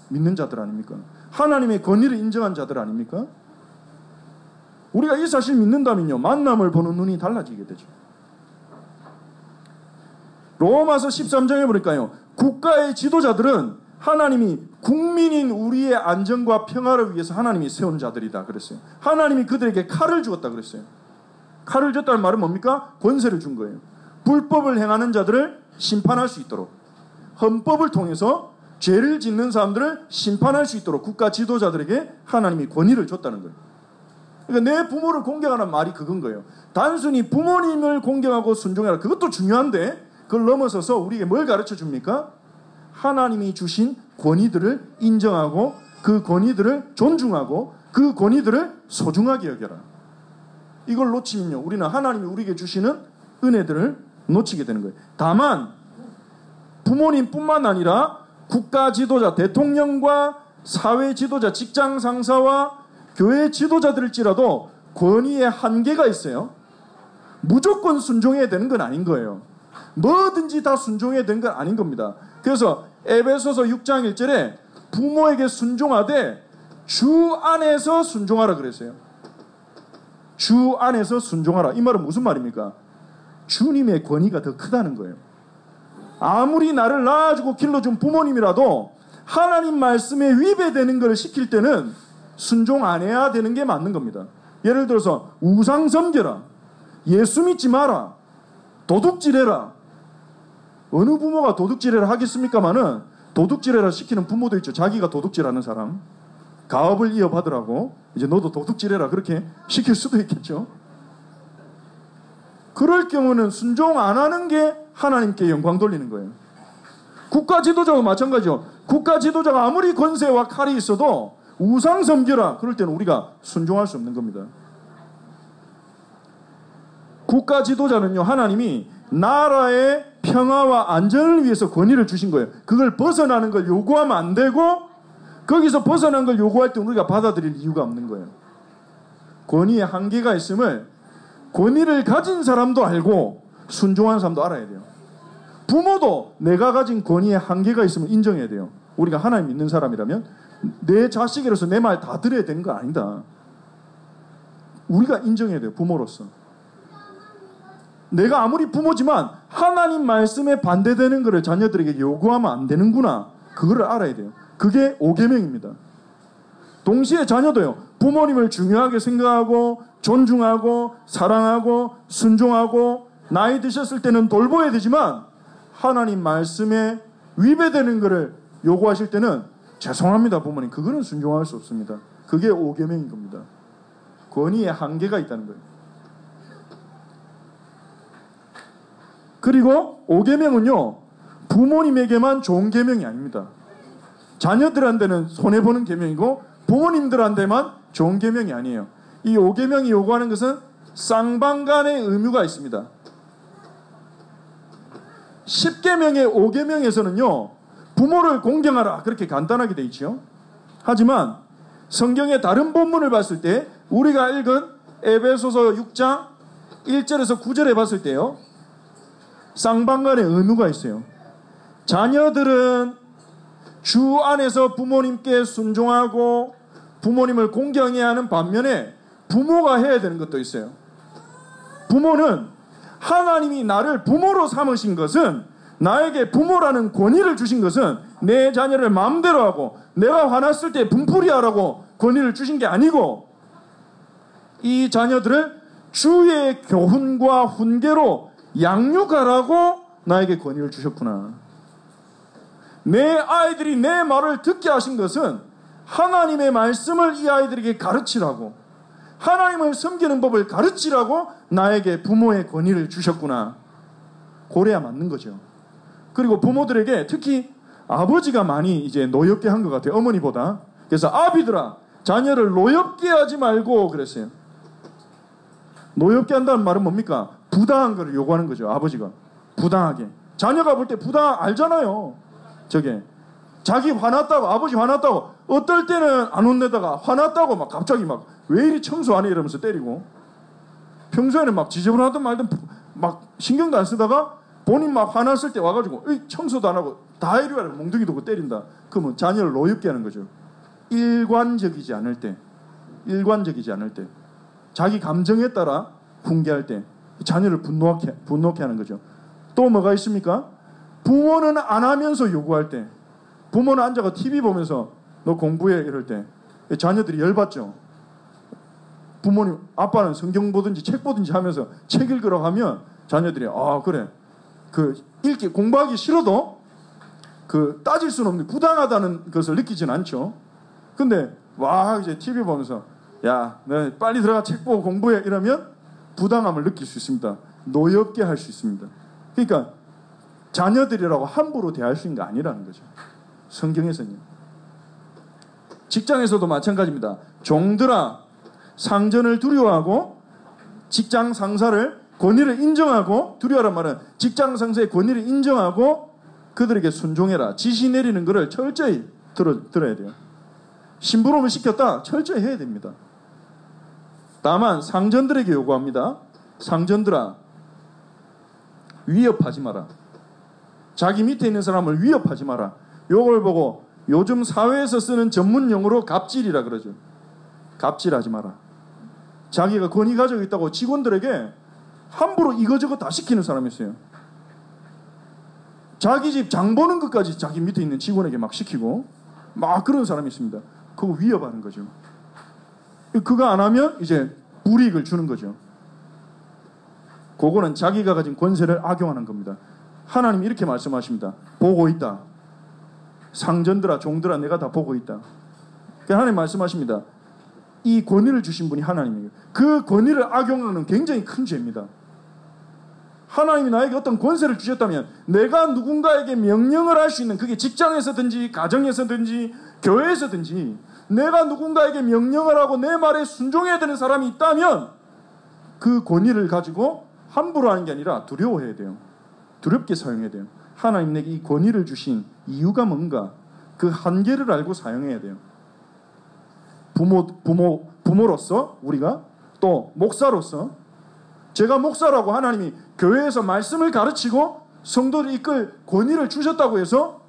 Speaker 1: 믿는 자들 아닙니까? 하나님의 권위를 인정한 자들 아닙니까? 우리가 이 사실 믿는다면요. 만남을 보는 눈이 달라지게 되죠. 로마서 13장에 보니까요. 국가의 지도자들은 하나님이 국민인 우리의 안전과 평화를 위해서 하나님이 세운 자들이다 그랬어요. 하나님이 그들에게 칼을 주었다 그랬어요. 칼을 줬다는 말은 뭡니까? 권세를 준 거예요. 불법을 행하는 자들을 심판할 수 있도록, 헌법을 통해서 죄를 짓는 사람들을 심판할 수 있도록 국가 지도자들에게 하나님이 권위를 줬다는 거예요. 그러니까 내 부모를 공경하는 말이 그건 거예요. 단순히 부모님을 공경하고 순종해라. 그것도 중요한데 그걸 넘어서서 우리에게 뭘 가르쳐 줍니까? 하나님이 주신 권위들을 인정하고 그 권위들을 존중하고 그 권위들을 소중하게 여겨라. 이걸 놓치면요. 우리는 하나님이 우리에게 주시는 은혜들을 놓치게 되는 거예요. 다만 부모님뿐만 아니라 국가 지도자, 대통령과 사회 지도자, 직장 상사와 교회 지도자들일지라도 권위의 한계가 있어요. 무조건 순종해야 되는 건 아닌 거예요. 뭐든지 다 순종해야 되는 건 아닌 겁니다. 그래서 에베소서 6장 1절에 부모에게 순종하되 주 안에서 순종하라 그랬어요. 주 안에서 순종하라. 이 말은 무슨 말입니까? 주님의 권위가 더 크다는 거예요. 아무리 나를 낳아주고 길러준 부모님이라도 하나님 말씀에 위배되는 걸 시킬 때는 순종 안 해야 되는 게 맞는 겁니다. 예를 들어서 우상 섬겨라, 예수 믿지 마라, 도둑질해라. 어느 부모가 도둑질해라 하겠습니까마는 도둑질해라 시키는 부모도 있죠. 자기가 도둑질하는 사람 가업을 이어받으라고 이제 너도 도둑질해라 그렇게 시킬 수도 있겠죠. 그럴 경우는 순종 안 하는 게 하나님께 영광 돌리는 거예요. 국가 지도자가 마찬가지죠. 국가 지도자가 아무리 권세와 칼이 있어도 우상 섬겨라 그럴 때는 우리가 순종할 수 없는 겁니다. 국가 지도자는요, 하나님이 나라의 평화와 안전을 위해서 권위를 주신 거예요. 그걸 벗어나는 걸 요구하면 안 되고 거기서 벗어난 걸 요구할 때 우리가 받아들일 이유가 없는 거예요. 권위의 한계가 있음을 권위를 가진 사람도 알고 순종하는 사람도 알아야 돼요. 부모도 내가 가진 권위의 한계가 있으면 인정해야 돼요. 우리가 하나님 믿는 사람이라면 내 자식이라서 내 말 다 들어야 되는 거 아니다. 우리가 인정해야 돼요. 부모로서. 내가 아무리 부모지만 하나님 말씀에 반대되는 것을 자녀들에게 요구하면 안 되는구나. 그거를 알아야 돼요. 그게 5계명입니다. 동시에 자녀도요. 부모님을 중요하게 생각하고 존중하고 사랑하고 순종하고 나이 드셨을 때는 돌보아야 되지만 하나님 말씀에 위배되는 것을 요구하실 때는 죄송합니다 부모님. 그거는 순종할 수 없습니다. 그게 5계명인 겁니다. 권위의 한계가 있다는 거예요. 그리고 5계명은요. 부모님에게만 좋은 계명이 아닙니다. 자녀들한테는 손해보는 계명이고 부모님들한테만 좋은 계명이 아니에요. 이 5계명이 요구하는 것은 쌍방간의 의무가 있습니다. 10계명의 5계명에서는요. 부모를 공경하라 그렇게 간단하게 돼 있죠. 하지만 성경의 다른 본문을 봤을 때 우리가 읽은 에베소서 6장 1절에서 9절에 봤을 때요. 쌍방간의 의무가 있어요. 자녀들은 주 안에서 부모님께 순종하고 부모님을 공경해야 하는 반면에 부모가 해야 되는 것도 있어요. 부모는 하나님이 나를 부모로 삼으신 것은 나에게 부모라는 권위를 주신 것은 내 자녀를 마음대로 하고 내가 화났을 때 분풀이하라고 권위를 주신 게 아니고 이 자녀들을 주의 교훈과 훈계로 양육하라고 나에게 권위를 주셨구나. 내 아이들이 내 말을 듣게 하신 것은 하나님의 말씀을 이 아이들에게 가르치라고, 하나님을 섬기는 법을 가르치라고 나에게 부모의 권위를 주셨구나. 고래야 맞는 거죠. 그리고 부모들에게 특히 아버지가 많이 이제 노엽게 한 것 같아요. 어머니보다. 그래서 아비들아, 자녀를 노엽게 하지 말고 그랬어요. 노엽게 한다는 말은 뭡니까? 부당한 걸 요구하는 거죠. 아버지가 부당하게. 자녀가 볼 때 부당 알잖아요. 저게 자기 화났다고, 아버지 화났다고, 어떨 때는 안 혼내다가 화났다고 막 갑자기 막 왜 이리 청소 안 해 이러면서 때리고, 평소에는 막 지저분하든 말든 막 신경도 안 쓰다가 본인 막 화났을 때 와가지고 청소도 안 하고 다 이리 와라 몽둥이 도고 때린다. 그러면 자녀를 노엽게 하는 거죠. 일관적이지 않을 때, 자기 감정에 따라 훈계할 때 자녀를 분노케 하는 거죠. 또 뭐가 있습니까? 부모는 안 하면서 요구할 때, 부모는 앉아가 TV 보면서 너 공부해 이럴 때 자녀들이 열받죠. 부모님, 아빠는 성경 보든지 책 보든지 하면서 책 읽으러 가면 자녀들이 그래, 읽기 공부하기 싫어도 따질 수는 없는 부당하다는 것을 느끼진 않죠. 근데 이제 TV 보면서 야, 너 빨리 들어가 책 보고 공부해 이러면 부당함을 느낄 수 있습니다. 노엽게 할 수 있습니다. 그러니까 자녀들이라고 함부로 대할 수 있는 게 아니라는 거죠. 성경에서는요. 직장에서도 마찬가지입니다. 종들아, 상전을 두려워하고 직장 상사를 권위를 인정하고, 두려워하란 말은 직장 상사의 권위를 인정하고 그들에게 순종해라. 지시 내리는 것을 철저히 들어야 돼요. 심부름을 시켰다, 철저히 해야 됩니다. 다만 상전들에게 요구합니다. 상전들아, 위협하지 마라. 자기 밑에 있는 사람을 위협하지 마라. 요걸 보고 요즘 사회에서 쓰는 전문 용어로 갑질이라 그러죠. 갑질하지 마라. 자기가 권위 가지고 있다고 직원들에게 함부로 이거저거 다 시키는 사람이 있어요. 자기 집 장 보는 것까지 자기 밑에 있는 직원에게 막 시키고 막 그런 사람이 있습니다. 그거 위협하는 거죠. 그거 안 하면 이제 불이익을 주는 거죠. 그거는 자기가 가진 권세를 악용하는 겁니다. 하나님이 이렇게 말씀하십니다. 보고 있다. 상전들아, 종들아, 내가 다 보고 있다. 하나님 말씀하십니다. 이 권위를 주신 분이 하나님이에요. 그 권위를 악용하는 굉장히 큰 죄입니다. 하나님이 나에게 어떤 권세를 주셨다면 내가 누군가에게 명령을 할 수 있는, 그게 직장에서든지 가정에서든지 교회에서든지 내가 누군가에게 명령을 하고 내 말에 순종해야 되는 사람이 있다면 그 권위를 가지고 함부로 하는 게 아니라 두려워해야 돼요. 두렵게 사용해야 돼요. 하나님 내게 이 권위를 주신 이유가 뭔가, 그 한계를 알고 사용해야 돼요. 부모로서 우리가, 또 목사로서, 제가 목사라고 하나님이 교회에서 말씀을 가르치고 성도를 이끌 권위를 주셨다고 해서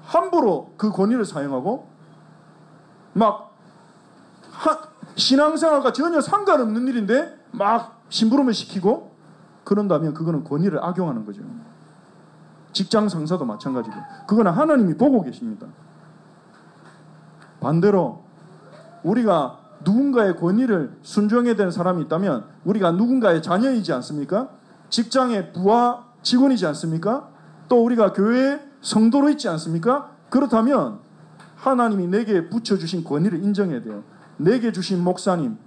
Speaker 1: 함부로 그 권위를 사용하고 막 신앙생활과 전혀 상관없는 일인데 막 심부름을 시키고 그런다면 그거는 권위를 악용하는 거죠. 직장 상사도 마찬가지고 그거는 하나님이 보고 계십니다. 반대로 우리가 누군가의 권위를 순종해야 되는 사람이 있다면 우리가 누군가의 자녀이지 않습니까? 직장의 부하 직원이지 않습니까? 또 우리가 교회의 성도로 있지 않습니까? 그렇다면 하나님이 내게 붙여주신 권위를 인정해야 돼요. 내게 주신 목사님,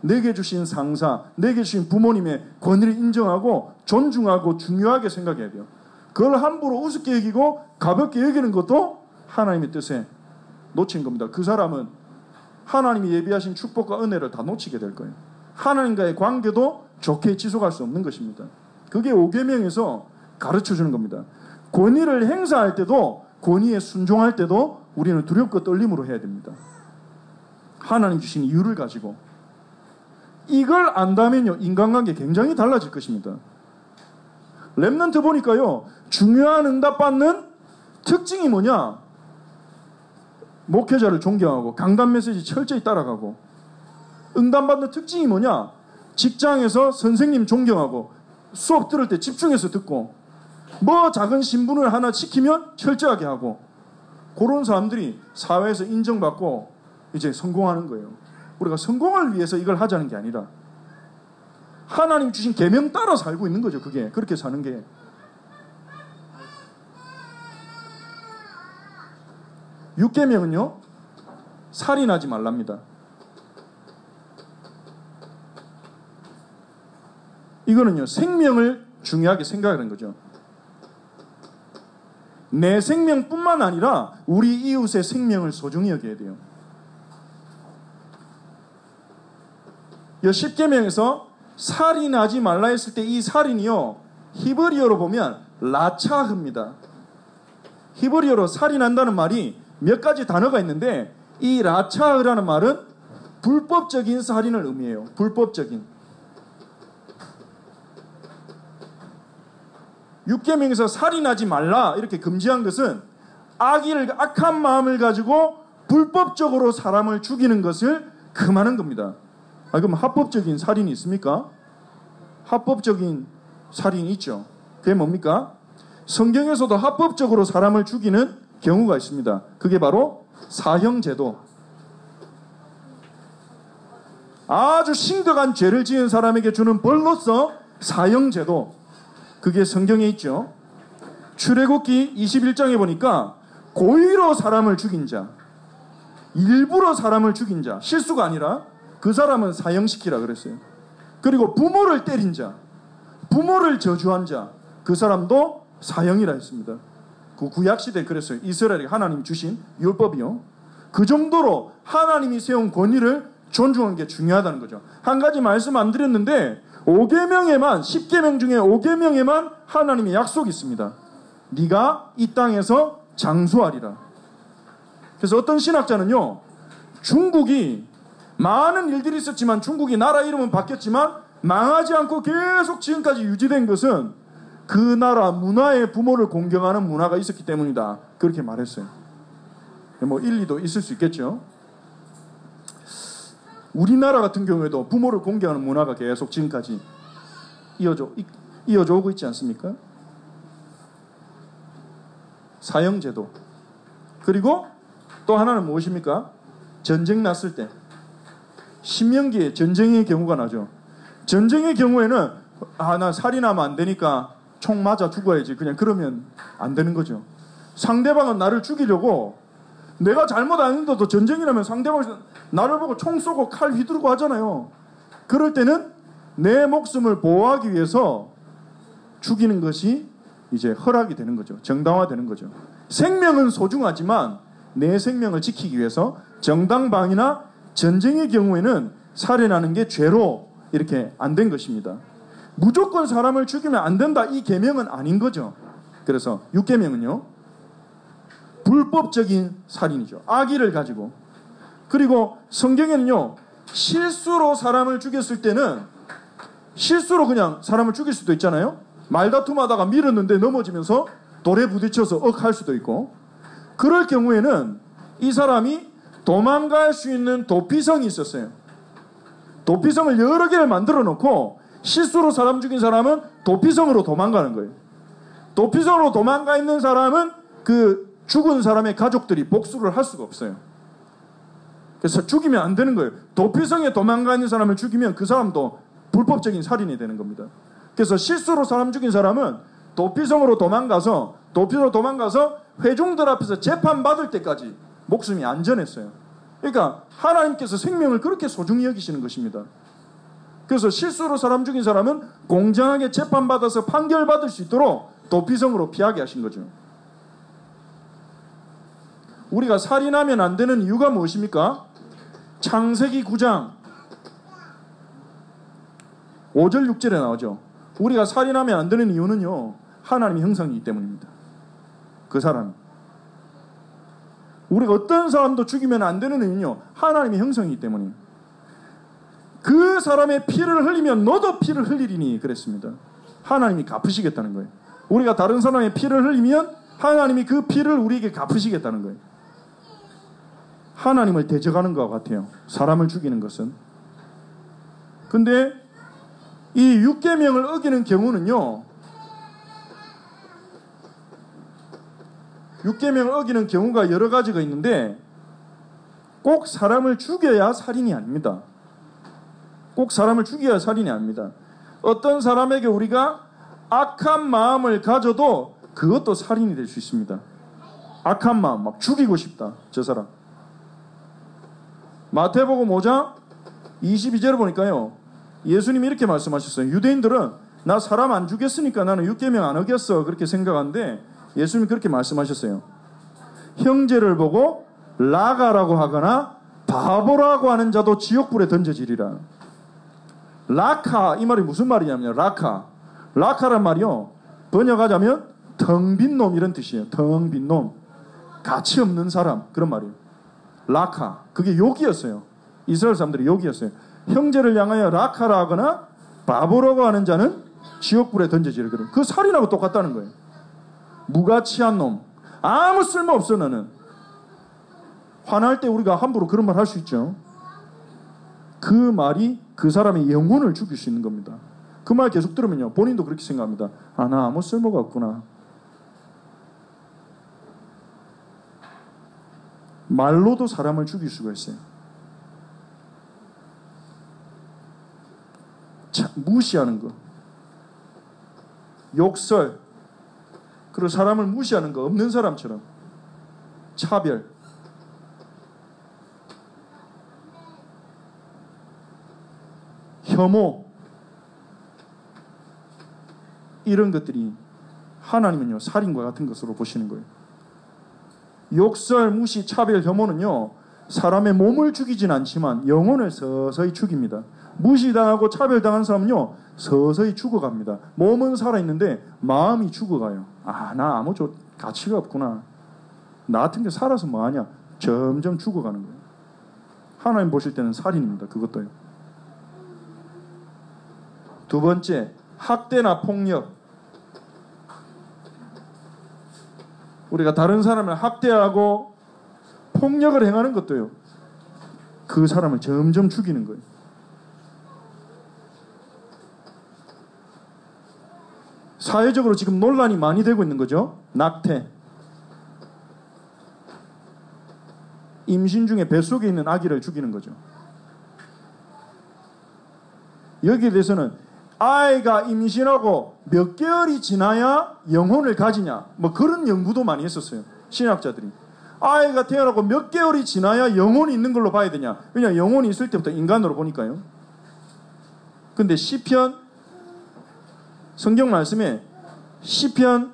Speaker 1: 내게 주신 상사, 내게 주신 부모님의 권위를 인정하고 존중하고 중요하게 생각해야 돼요. 그걸 함부로 우습게 여기고 가볍게 여기는 것도 하나님의 뜻에 놓친 겁니다. 그 사람은 하나님이 예비하신 축복과 은혜를 다 놓치게 될 거예요. 하나님과의 관계도 좋게 지속할 수 없는 것입니다. 그게 5계명에서 가르쳐주는 겁니다. 권위를 행사할 때도, 권위에 순종할 때도 우리는 두렵고 떨림으로 해야 됩니다. 하나님 주신 이유를 가지고. 이걸 안다면요, 인간관계 굉장히 달라질 것입니다. 렘넌트 보니까요, 중요한 응답받는 특징이 뭐냐? 목회자를 존경하고 강단 메시지 철저히 따라가고, 응답받는 특징이 뭐냐? 직장에서 선생님 존경하고 수업 들을 때 집중해서 듣고, 뭐 작은 신분을 하나 시키면 철저하게 하고, 그런 사람들이 사회에서 인정받고 이제 성공하는 거예요. 우리가 성공을 위해서 이걸 하자는 게 아니라 하나님 주신 계명 따라 살고 있는 거죠. 그게 그렇게 사는 게. 6계명은요 살인하지 말랍니다. 이거는요 생명을 중요하게 생각하는 거죠. 내 생명뿐만 아니라 우리 이웃의 생명을 소중히 여겨야 돼요. 이 10계명에서 살인하지 말라 했을 때 이 살인이요 히브리어로 보면 라차흐입니다. 히브리어로 살인한다는 말이 몇 가지 단어가 있는데 이 라차흐라는 말은 불법적인 살인을 의미해요. 불법적인. 6계명에서 살인하지 말라 이렇게 금지한 것은 악한 마음을 가지고 불법적으로 사람을 죽이는 것을 금하는 겁니다. 그럼 합법적인 살인이 있습니까? 합법적인 살인이 있죠. 그게 뭡니까? 성경에서도 합법적으로 사람을 죽이는 경우가 있습니다. 그게 바로 사형제도. 아주 심각한 죄를 지은 사람에게 주는 벌로서 사형제도. 그게 성경에 있죠. 출애굽기 21장에 보니까 고의로 사람을 죽인 자, 일부러 사람을 죽인 자, 실수가 아니라 그 사람은 사형시키라 그랬어요. 그리고 부모를 때린 자, 부모를 저주한 자, 그 사람도 사형이라 했습니다. 그 구약시대에 그랬어요. 이스라엘이 하나님 주신 율법이요. 그 정도로 하나님이 세운 권위를 존중하는 게 중요하다는 거죠. 한 가지 말씀 안 드렸는데 5계명에만 10계명 중에 5계명에만 하나님의 약속이 있습니다. 네가 이 땅에서 장수하리라. 그래서 어떤 신학자는요 중국이 많은 일들이 있었지만 중국이 나라 이름은 바뀌었지만 망하지 않고 계속 지금까지 유지된 것은 그 나라 문화의 부모를 공경하는 문화가 있었기 때문이다. 그렇게 말했어요. 뭐 일리도 있을 수 있겠죠. 우리나라 같은 경우에도 부모를 공경하는 문화가 계속 지금까지 이어져 오고 있지 않습니까? 사형제도. 그리고 또 하나는 무엇입니까? 전쟁 났을 때 신명기에 전쟁의 경우가 나죠. 전쟁의 경우에는 나 살인하면 안 되니까 총 맞아 죽어야지. 그냥 그러면 안 되는 거죠. 상대방은 나를 죽이려고 내가 잘못 안 했는데도 전쟁이라면 상대방이 나를 보고 총 쏘고 칼 휘두르고 하잖아요. 그럴 때는 내 목숨을 보호하기 위해서 죽이는 것이 이제 허락이 되는 거죠. 정당화되는 거죠. 생명은 소중하지만 내 생명을 지키기 위해서 정당방위나 전쟁의 경우에는 살인하는 게 죄로 이렇게 안 된 것입니다. 무조건 사람을 죽이면 안 된다 이 계명은 아닌 거죠. 그래서 6계명은요 불법적인 살인이죠. 악의를 가지고. 그리고 성경에는요 실수로 사람을 죽였을 때는 실수로 그냥 사람을 죽일 수도 있잖아요. 말다툼하다가 밀었는데 넘어지면서 돌에 부딪혀서 할 수도 있고, 그럴 경우에는 이 사람이 도망갈 수 있는 도피성이 있었어요. 도피성을 여러 개를 만들어 놓고 실수로 사람 죽인 사람은 도피성으로 도망가는 거예요. 도피성으로 도망가 있는 사람은 그 죽은 사람의 가족들이 복수를 할 수가 없어요. 그래서 죽이면 안 되는 거예요. 도피성에 도망가 있는 사람을 죽이면 그 사람도 불법적인 살인이 되는 겁니다. 그래서 실수로 사람 죽인 사람은 도피성으로 도망가서 회중들 앞에서 재판받을 때까지 목숨이 안전했어요. 그러니까 하나님께서 생명을 그렇게 소중히 여기시는 것입니다. 그래서 실수로 사람 죽인 사람은 공정하게 재판받아서 판결받을 수 있도록 도피성으로 피하게 하신 거죠. 우리가 살인하면 안 되는 이유가 무엇입니까? 창세기 9장 5절 6절에 나오죠. 우리가 살인하면 안 되는 이유는요 하나님의 형상이기 때문입니다. 그 사람 우리가 어떤 사람도 죽이면 안 되는 이유는요 하나님의 형상이기 때문이에요. 그 사람의 피를 흘리면 너도 피를 흘리리니 그랬습니다. 하나님이 갚으시겠다는 거예요. 우리가 다른 사람의 피를 흘리면 하나님이 그 피를 우리에게 갚으시겠다는 거예요. 하나님을 대적하는 것 같아요. 사람을 죽이는 것은. 근데 이 6계명을 어기는 경우는요 6계명을 어기는 경우가 여러 가지가 있는데 꼭 사람을 죽여야 살인이 아닙니다. 꼭 사람을 죽여야 살인이 아닙니다. 어떤 사람에게 우리가 악한 마음을 가져도 그것도 살인이 될 수 있습니다. 악한 마음, 막 죽이고 싶다. 저 사람. 마태복음 5장 22절을 보니까요. 예수님이 이렇게 말씀하셨어요. 유대인들은 나 사람 안 죽였으니까 나는 율계명 안 어겼어. 그렇게 생각하는데 예수님이 그렇게 말씀하셨어요. 형제를 보고 라가라고 하거나 바보라고 하는 자도 지옥불에 던져지리라. 라카, 이 말이 무슨 말이냐면요. 라카란 말이요. 번역하자면 텅 빈 놈 이런 뜻이에요. 텅 빈 놈. 가치 없는 사람. 그런 말이에요. 라카. 그게 욕이었어요. 이스라엘 사람들이 욕이었어요. 형제를 향하여 라카라 하거나 바보라고 하는 자는 지옥불에 던져지리라. 그 살인하고 똑같다는 거예요. 무가치한 놈. 아무 쓸모 없어 너는. 화날 때 우리가 함부로 그런 말 할 수 있죠. 그 말이 그 사람의 영혼을 죽일 수 있는 겁니다. 그 말 계속 들으면요. 본인도 그렇게 생각합니다. 아, 나 아무 쓸모가 없구나. 말로도 사람을 죽일 수가 있어요. 무시하는 거. 욕설. 그리고 사람을 무시하는 거. 없는 사람처럼. 차별. 혐오. 이런 것들이 하나님은요. 살인과 같은 것으로 보시는 거예요. 욕설, 무시, 차별, 혐오는요. 사람의 몸을 죽이진 않지만 영혼을 서서히 죽입니다. 무시당하고 차별당한 사람은요. 서서히 죽어갑니다. 몸은 살아있는데 마음이 죽어가요. 아, 나 아무 가치가 없구나. 나 같은 게 살아서 뭐하냐. 점점 죽어가는 거예요. 하나님 보실 때는 살인입니다. 그것도요. 두 번째, 학대나 폭력. 우리가 다른 사람을 학대하고 폭력을 행하는 것도요. 그 사람을 점점 죽이는 거예요. 사회적으로 지금 논란이 많이 되고 있는 거죠. 낙태. 임신 중에 뱃속에 있는 아기를 죽이는 거죠. 여기에 대해서는 아이가 임신하고 몇 개월이 지나야 영혼을 가지냐, 뭐 그런 연구도 많이 했었어요. 신학자들이. 아이가 태어나고 몇 개월이 지나야 영혼이 있는 걸로 봐야 되냐. 왜냐, 영혼이 있을 때부터 인간으로 보니까요. 근데 시편, 성경 말씀에 시편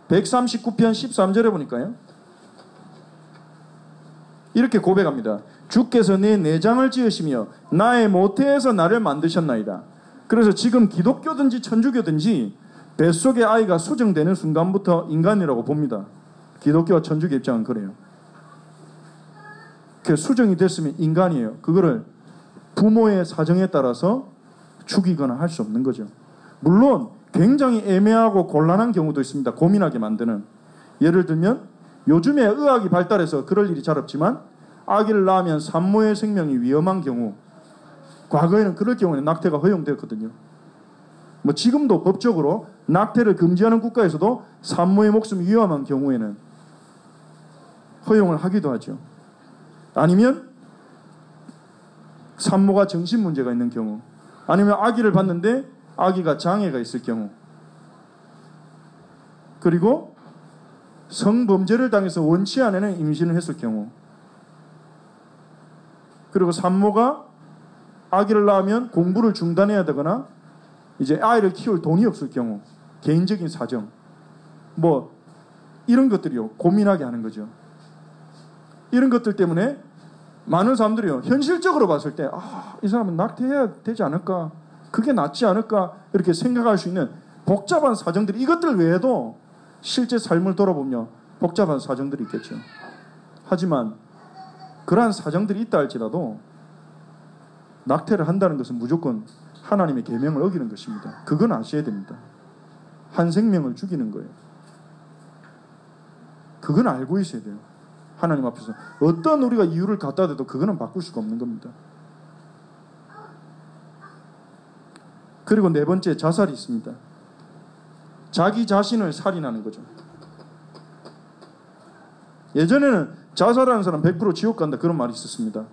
Speaker 1: 139편 13절에 보니까요. 이렇게 고백합니다. 주께서 내 내장을 지으시며 나의 모태에서 나를 만드셨나이다. 그래서 지금 기독교든지 천주교든지 뱃속에 아이가 수정되는 순간부터 인간이라고 봅니다. 기독교와 천주교 입장은 그래요. 그 수정이 됐으면 인간이에요. 그거를 부모의 사정에 따라서 죽이거나 할 수 없는 거죠. 물론 굉장히 애매하고 곤란한 경우도 있습니다. 고민하게 만드는. 예를 들면 요즘에 의학이 발달해서 그럴 일이 잘 없지만 아기를 낳으면 산모의 생명이 위험한 경우, 과거에는 그럴 경우에는 낙태가 허용되었거든요. 뭐 지금도 법적으로 낙태를 금지하는 국가에서도 산모의 목숨이 위험한 경우에는 허용을 하기도 하죠. 아니면 산모가 정신 문제가 있는 경우, 아니면 아기를 봤는데 아기가 장애가 있을 경우, 그리고 성범죄를 당해서 원치 않은 임신을 했을 경우, 그리고 산모가 아기를 낳으면 공부를 중단해야 되거나 이제 아이를 키울 돈이 없을 경우, 개인적인 사정, 뭐 이런 것들이요 고민하게 하는 거죠. 이런 것들 때문에 많은 사람들이요 현실적으로 봤을 때 이 사람은 낙태해야 되지 않을까, 그게 낫지 않을까 이렇게 생각할 수 있는 복잡한 사정들이, 이것들 외에도 실제 삶을 돌아보면 복잡한 사정들이 있겠죠. 하지만 그러한 사정들이 있다 할지라도 낙태를 한다는 것은 무조건 하나님의 계명을 어기는 것입니다. 그건 아셔야 됩니다. 한 생명을 죽이는 거예요. 그건 알고 있어야 돼요. 하나님 앞에서 어떤 우리가 이유를 갖다 대도 그거는 바꿀 수가 없는 겁니다. 그리고 네 번째, 자살이 있습니다. 자기 자신을 살인하는 거죠. 예전에는 자살하는 사람 100% 지옥 간다 그런 말이 있었습니다.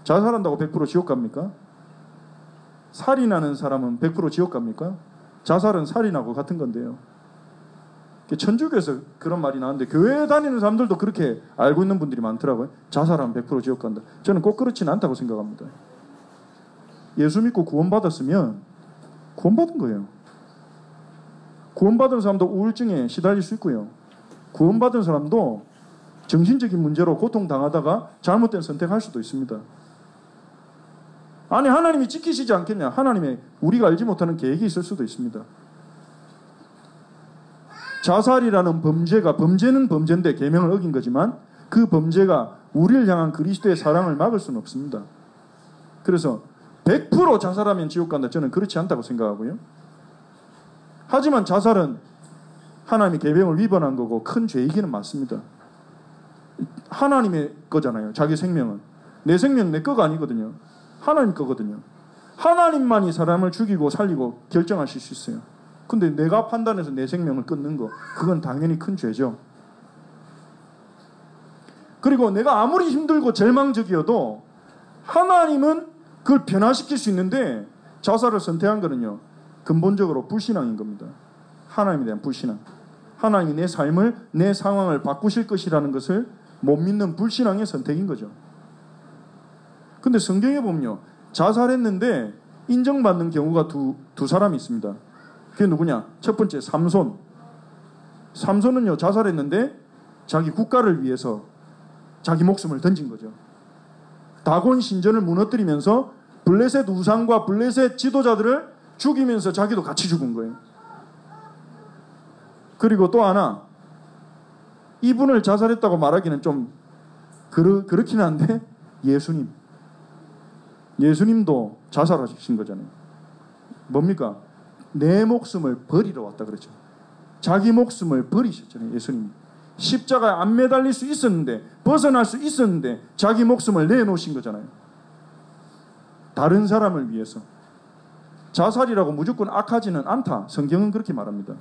Speaker 1: 자살한다고 100% 지옥 갑니까? 살인하는 사람은 100% 지옥 갑니까? 자살은 살인하고 같은 건데요. 천주교에서 그런 말이 나왔는데 교회 다니는 사람들도 그렇게 알고 있는 분들이 많더라고요. 자살하면 100% 지옥 간다. 저는 꼭 그렇지는 않다고 생각합니다. 예수 믿고 구원받았으면 구원받은 거예요. 구원받은 사람도 우울증에 시달릴 수 있고요. 구원받은 사람도 정신적인 문제로 고통당하다가 잘못된 선택할 수도 있습니다. 아니 하나님이 지키시지 않겠냐. 하나님의 우리가 알지 못하는 계획이 있을 수도 있습니다. 자살이라는 범죄는 범죄인데 계명을 어긴 거지만 그 범죄가 우리를 향한 그리스도의 사랑을 막을 수는 없습니다. 그래서 100% 자살하면 지옥 간다. 저는 그렇지 않다고 생각하고요. 하지만 자살은 하나님의 계명을 위반한 거고 큰 죄이기는 맞습니다. 하나님의 거잖아요. 자기 생명은. 내 생명 내 거가 아니거든요. 하나님 거거든요. 하나님만이 사람을 죽이고 살리고 결정하실 수 있어요. 근데 내가 판단해서 내 생명을 끊는 거, 그건 당연히 큰 죄죠. 그리고 내가 아무리 힘들고 절망적이어도 하나님은 그걸 변화시킬 수 있는데 자살을 선택한 거는요, 근본적으로 불신앙인 겁니다. 하나님에 대한 불신앙. 하나님이 내 삶을, 내 상황을 바꾸실 것이라는 것을 못 믿는 불신앙의 선택인 거죠. 근데 성경에 보면요, 자살했는데 인정받는 경우가 두 사람이 있습니다. 그게 누구냐? 첫 번째 삼손. 삼손은요, 자살했는데 자기 국가를 위해서 자기 목숨을 던진 거죠. 다곤 신전을 무너뜨리면서 블레셋 우상과 블레셋 지도자들을 죽이면서 자기도 같이 죽은 거예요. 그리고 또 하나, 이분을 자살했다고 말하기는 좀 그렇긴 한데 예수님도 자살하신 거잖아요. 뭡니까? 내 목숨을 버리러 왔다 그랬죠. 자기 목숨을 버리셨잖아요. 예수님 십자가에 안 매달릴 수 있었는데, 벗어날 수 있었는데 자기 목숨을 내놓으신 거잖아요. 다른 사람을 위해서. 자살이라고 무조건 악하지는 않다. 성경은 그렇게 말합니다.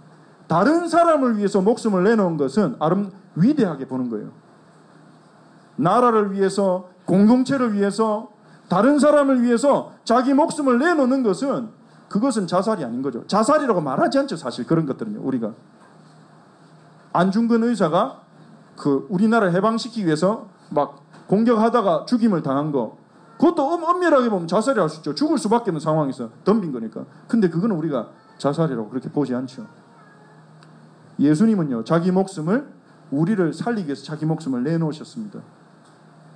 Speaker 1: 다른 사람을 위해서 목숨을 내놓은 것은 위대하게 보는 거예요. 나라를 위해서, 공동체를 위해서, 다른 사람을 위해서 자기 목숨을 내놓는 것은, 그것은 자살이 아닌 거죠. 자살이라고 말하지 않죠. 사실 그런 것들은요. 우리가 안중근 의사가 우리나라를 해방시키기 위해서 막 공격하다가 죽임을 당한 거, 그것도 엄밀하게 보면 자살이라고 할 수 있죠. 죽을 수밖에 없는 상황에서 덤빈 거니까. 근데 그거는 우리가 자살이라고 그렇게 보지 않죠. 예수님은요, 자기 목숨을, 우리를 살리기 위해서 자기 목숨을 내놓으셨습니다.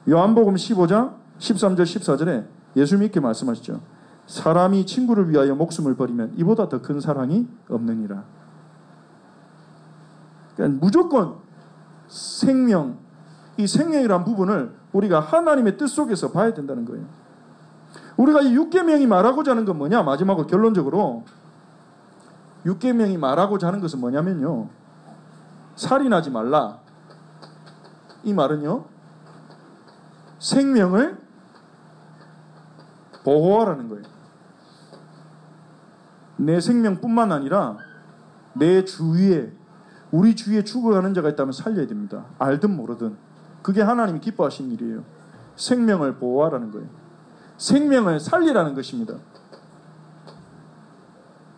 Speaker 1: 요한복음 15장 13절 14절에 예수님이 이렇게 말씀하시죠. 사람이 친구를 위하여 목숨을 버리면 이보다 더 큰 사랑이 없느니라. 그러니까 무조건 생명, 이 생명이란 부분을 우리가 하나님의 뜻 속에서 봐야 된다는 거예요. 우리가 이 6계명이 말하고자 하는 건 뭐냐? 마지막으로 결론적으로 6계명이 말하고자 하는 것은 뭐냐면요, 살인하지 말라. 이 말은요, 생명을 보호하라는 거예요. 내 생명뿐만 아니라 내 주위에, 우리 주위에 죽어가는 자가 있다면 살려야 됩니다. 알든 모르든. 그게 하나님이 기뻐하신 일이에요. 생명을 보호하라는 거예요. 생명을 살리라는 것입니다.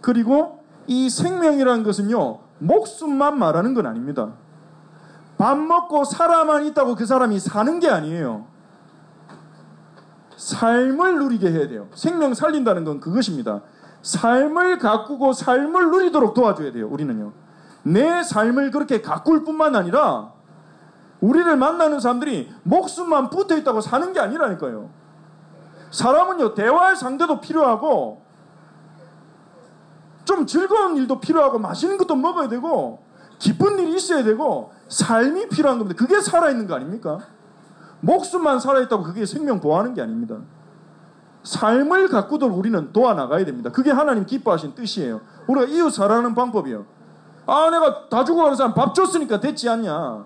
Speaker 1: 그리고 이 생명이라는 것은요, 목숨만 말하는 건 아닙니다. 밥 먹고 살아만 있다고 그 사람이 사는 게 아니에요. 삶을 누리게 해야 돼요. 생명 살린다는 건 그것입니다. 삶을 가꾸고 삶을 누리도록 도와줘야 돼요. 우리는요, 내 삶을 그렇게 가꿀 뿐만 아니라 우리를 만나는 사람들이 목숨만 붙어있다고 사는 게 아니라니까요. 사람은요, 대화할 상대도 필요하고 좀 즐거운 일도 필요하고 맛있는 것도 먹어야 되고 기쁜 일이 있어야 되고 삶이 필요한 겁니다. 그게 살아있는 거 아닙니까? 목숨만 살아있다고 그게 생명 보호하는 게 아닙니다. 삶을 가꾸도록 우리는 도와나가야 됩니다. 그게 하나님 기뻐하신 뜻이에요. 우리가 이웃 사랑하는 방법이에요. 내가 다 죽어가는 사람 밥 줬으니까 됐지 않냐.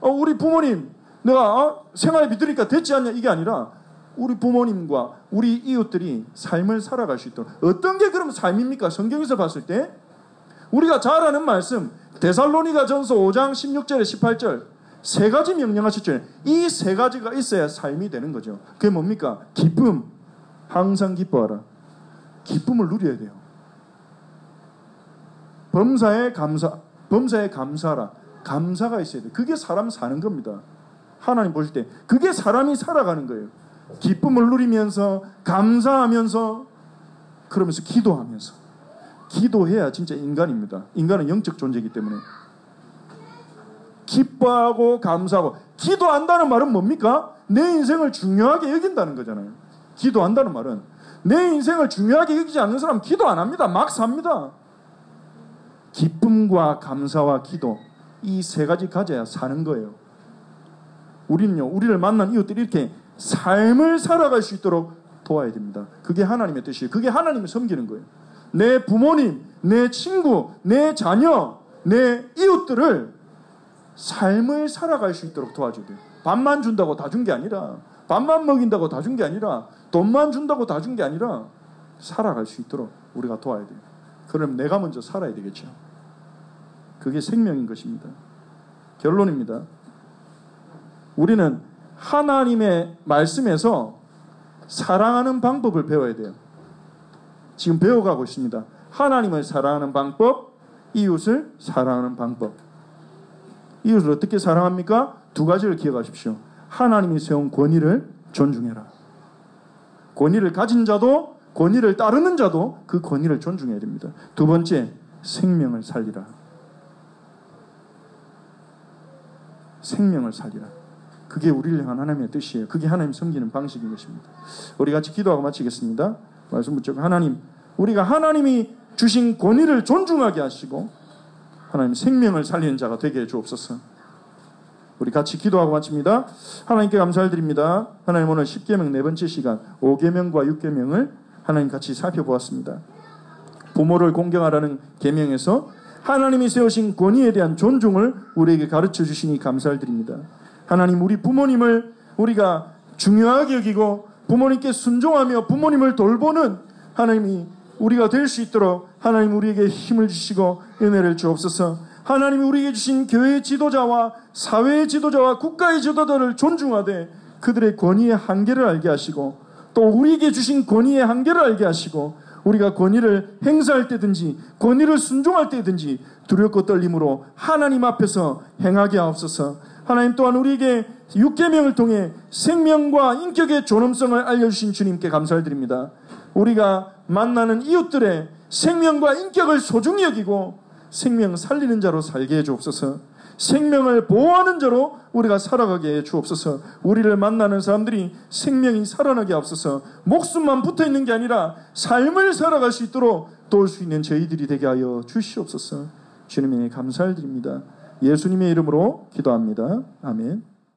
Speaker 1: 우리 부모님 내가 생활비 드리니까 됐지 않냐. 이게 아니라 우리 부모님과 우리 이웃들이 삶을 살아갈 수 있도록. 어떤 게 그럼 삶입니까? 성경에서 봤을 때 우리가 잘 아는 말씀, 데살로니가 전서 5장 16절에 18절 세 가지 명령하셨죠. 이 세 가지가 있어야 삶이 되는 거죠. 그게 뭡니까? 기쁨. 항상 기뻐하라. 기쁨을 누려야 돼요. 범사에 감사. 범사에 감사하라. 감사가 있어야 돼. 그게 사람 사는 겁니다. 하나님 보실 때 그게 사람이 살아가는 거예요. 기쁨을 누리면서 감사하면서 그러면서 기도하면서. 기도해야 진짜 인간입니다. 인간은 영적 존재이기 때문에. 기뻐하고 감사하고. 기도한다는 말은 뭡니까? 내 인생을 중요하게 여긴다는 거잖아요. 기도한다는 말은 내 인생을 중요하게 여기지 않는 사람 기도 안 합니다. 막 삽니다. 기쁨과 감사와 기도, 이 세 가지 가져야 사는 거예요. 우리는요, 우리를 만난 이웃들이 이렇게 삶을 살아갈 수 있도록 도와야 됩니다. 그게 하나님의 뜻이에요. 그게 하나님을 섬기는 거예요. 내 부모님, 내 친구, 내 자녀, 내 이웃들을 삶을 살아갈 수 있도록 도와줘야 돼요. 밥만 준다고 다 준 게 아니라, 밥만 먹인다고 다 준 게 아니라, 돈만 준다고 다 준 게 아니라 살아갈 수 있도록 우리가 도와야 돼요. 그럼 내가 먼저 살아야 되겠죠. 그게 생명인 것입니다. 결론입니다. 우리는 하나님의 말씀에서 사랑하는 방법을 배워야 돼요. 지금 배워가고 있습니다. 하나님을 사랑하는 방법, 이웃을 사랑하는 방법. 이웃을 어떻게 사랑합니까? 두 가지를 기억하십시오. 하나님이 세운 권위를 존중해라. 권위를 가진 자도, 권위를 따르는 자도 그 권위를 존중해야 됩니다. 두 번째, 생명을 살리라. 생명을 살리라. 그게 우리를 향한 하나님의 뜻이에요. 그게 하나님 섬기는 방식인 것입니다. 우리 같이 기도하고 마치겠습니다. 말씀 붙잡고 하나님, 우리가 하나님이 주신 권위를 존중하게 하시고 하나님 생명을 살리는 자가 되게 해 주옵소서. 우리 같이 기도하고 마칩니다. 하나님께 감사를 드립니다. 하나님, 오늘 10계명 네 번째 시간 5계명과 6계명을 하나님 같이 살펴보았습니다. 부모를 공경하라는 계명에서 하나님이 세우신 권위에 대한 존중을 우리에게 가르쳐 주시니 감사를 드립니다. 하나님, 우리 부모님을 우리가 중요하게 여기고 부모님께 순종하며 부모님을 돌보는 하나님이 우리가 될 수 있도록 하나님 우리에게 힘을 주시고 은혜를 주옵소서. 하나님이 우리에게 주신 교회의 지도자와 사회의 지도자와 국가의 지도자를 존중하되 그들의 권위의 한계를 알게 하시고 또 우리에게 주신 권위의 한계를 알게 하시고 우리가 권위를 행사할 때든지 권위를 순종할 때든지 두렵고 떨림으로 하나님 앞에서 행하게 하옵소서. 하나님 또한 우리에게 6계명을 통해 생명과 인격의 존엄성을 알려주신 주님께 감사를 드립니다. 우리가 만나는 이웃들의 생명과 인격을 소중히 여기고 생명 살리는 자로 살게 해 주옵소서. 생명을 보호하는 자로 우리가 살아가게 해 주옵소서. 우리를 만나는 사람들이 생명이 살아나게 하옵소서. 목숨만 붙어있는 게 아니라 삶을 살아갈 수 있도록 도울 수 있는 저희들이 되게 하여 주시옵소서. 주님의 감사를 드립니다. 예수님의 이름으로 기도합니다. 아멘.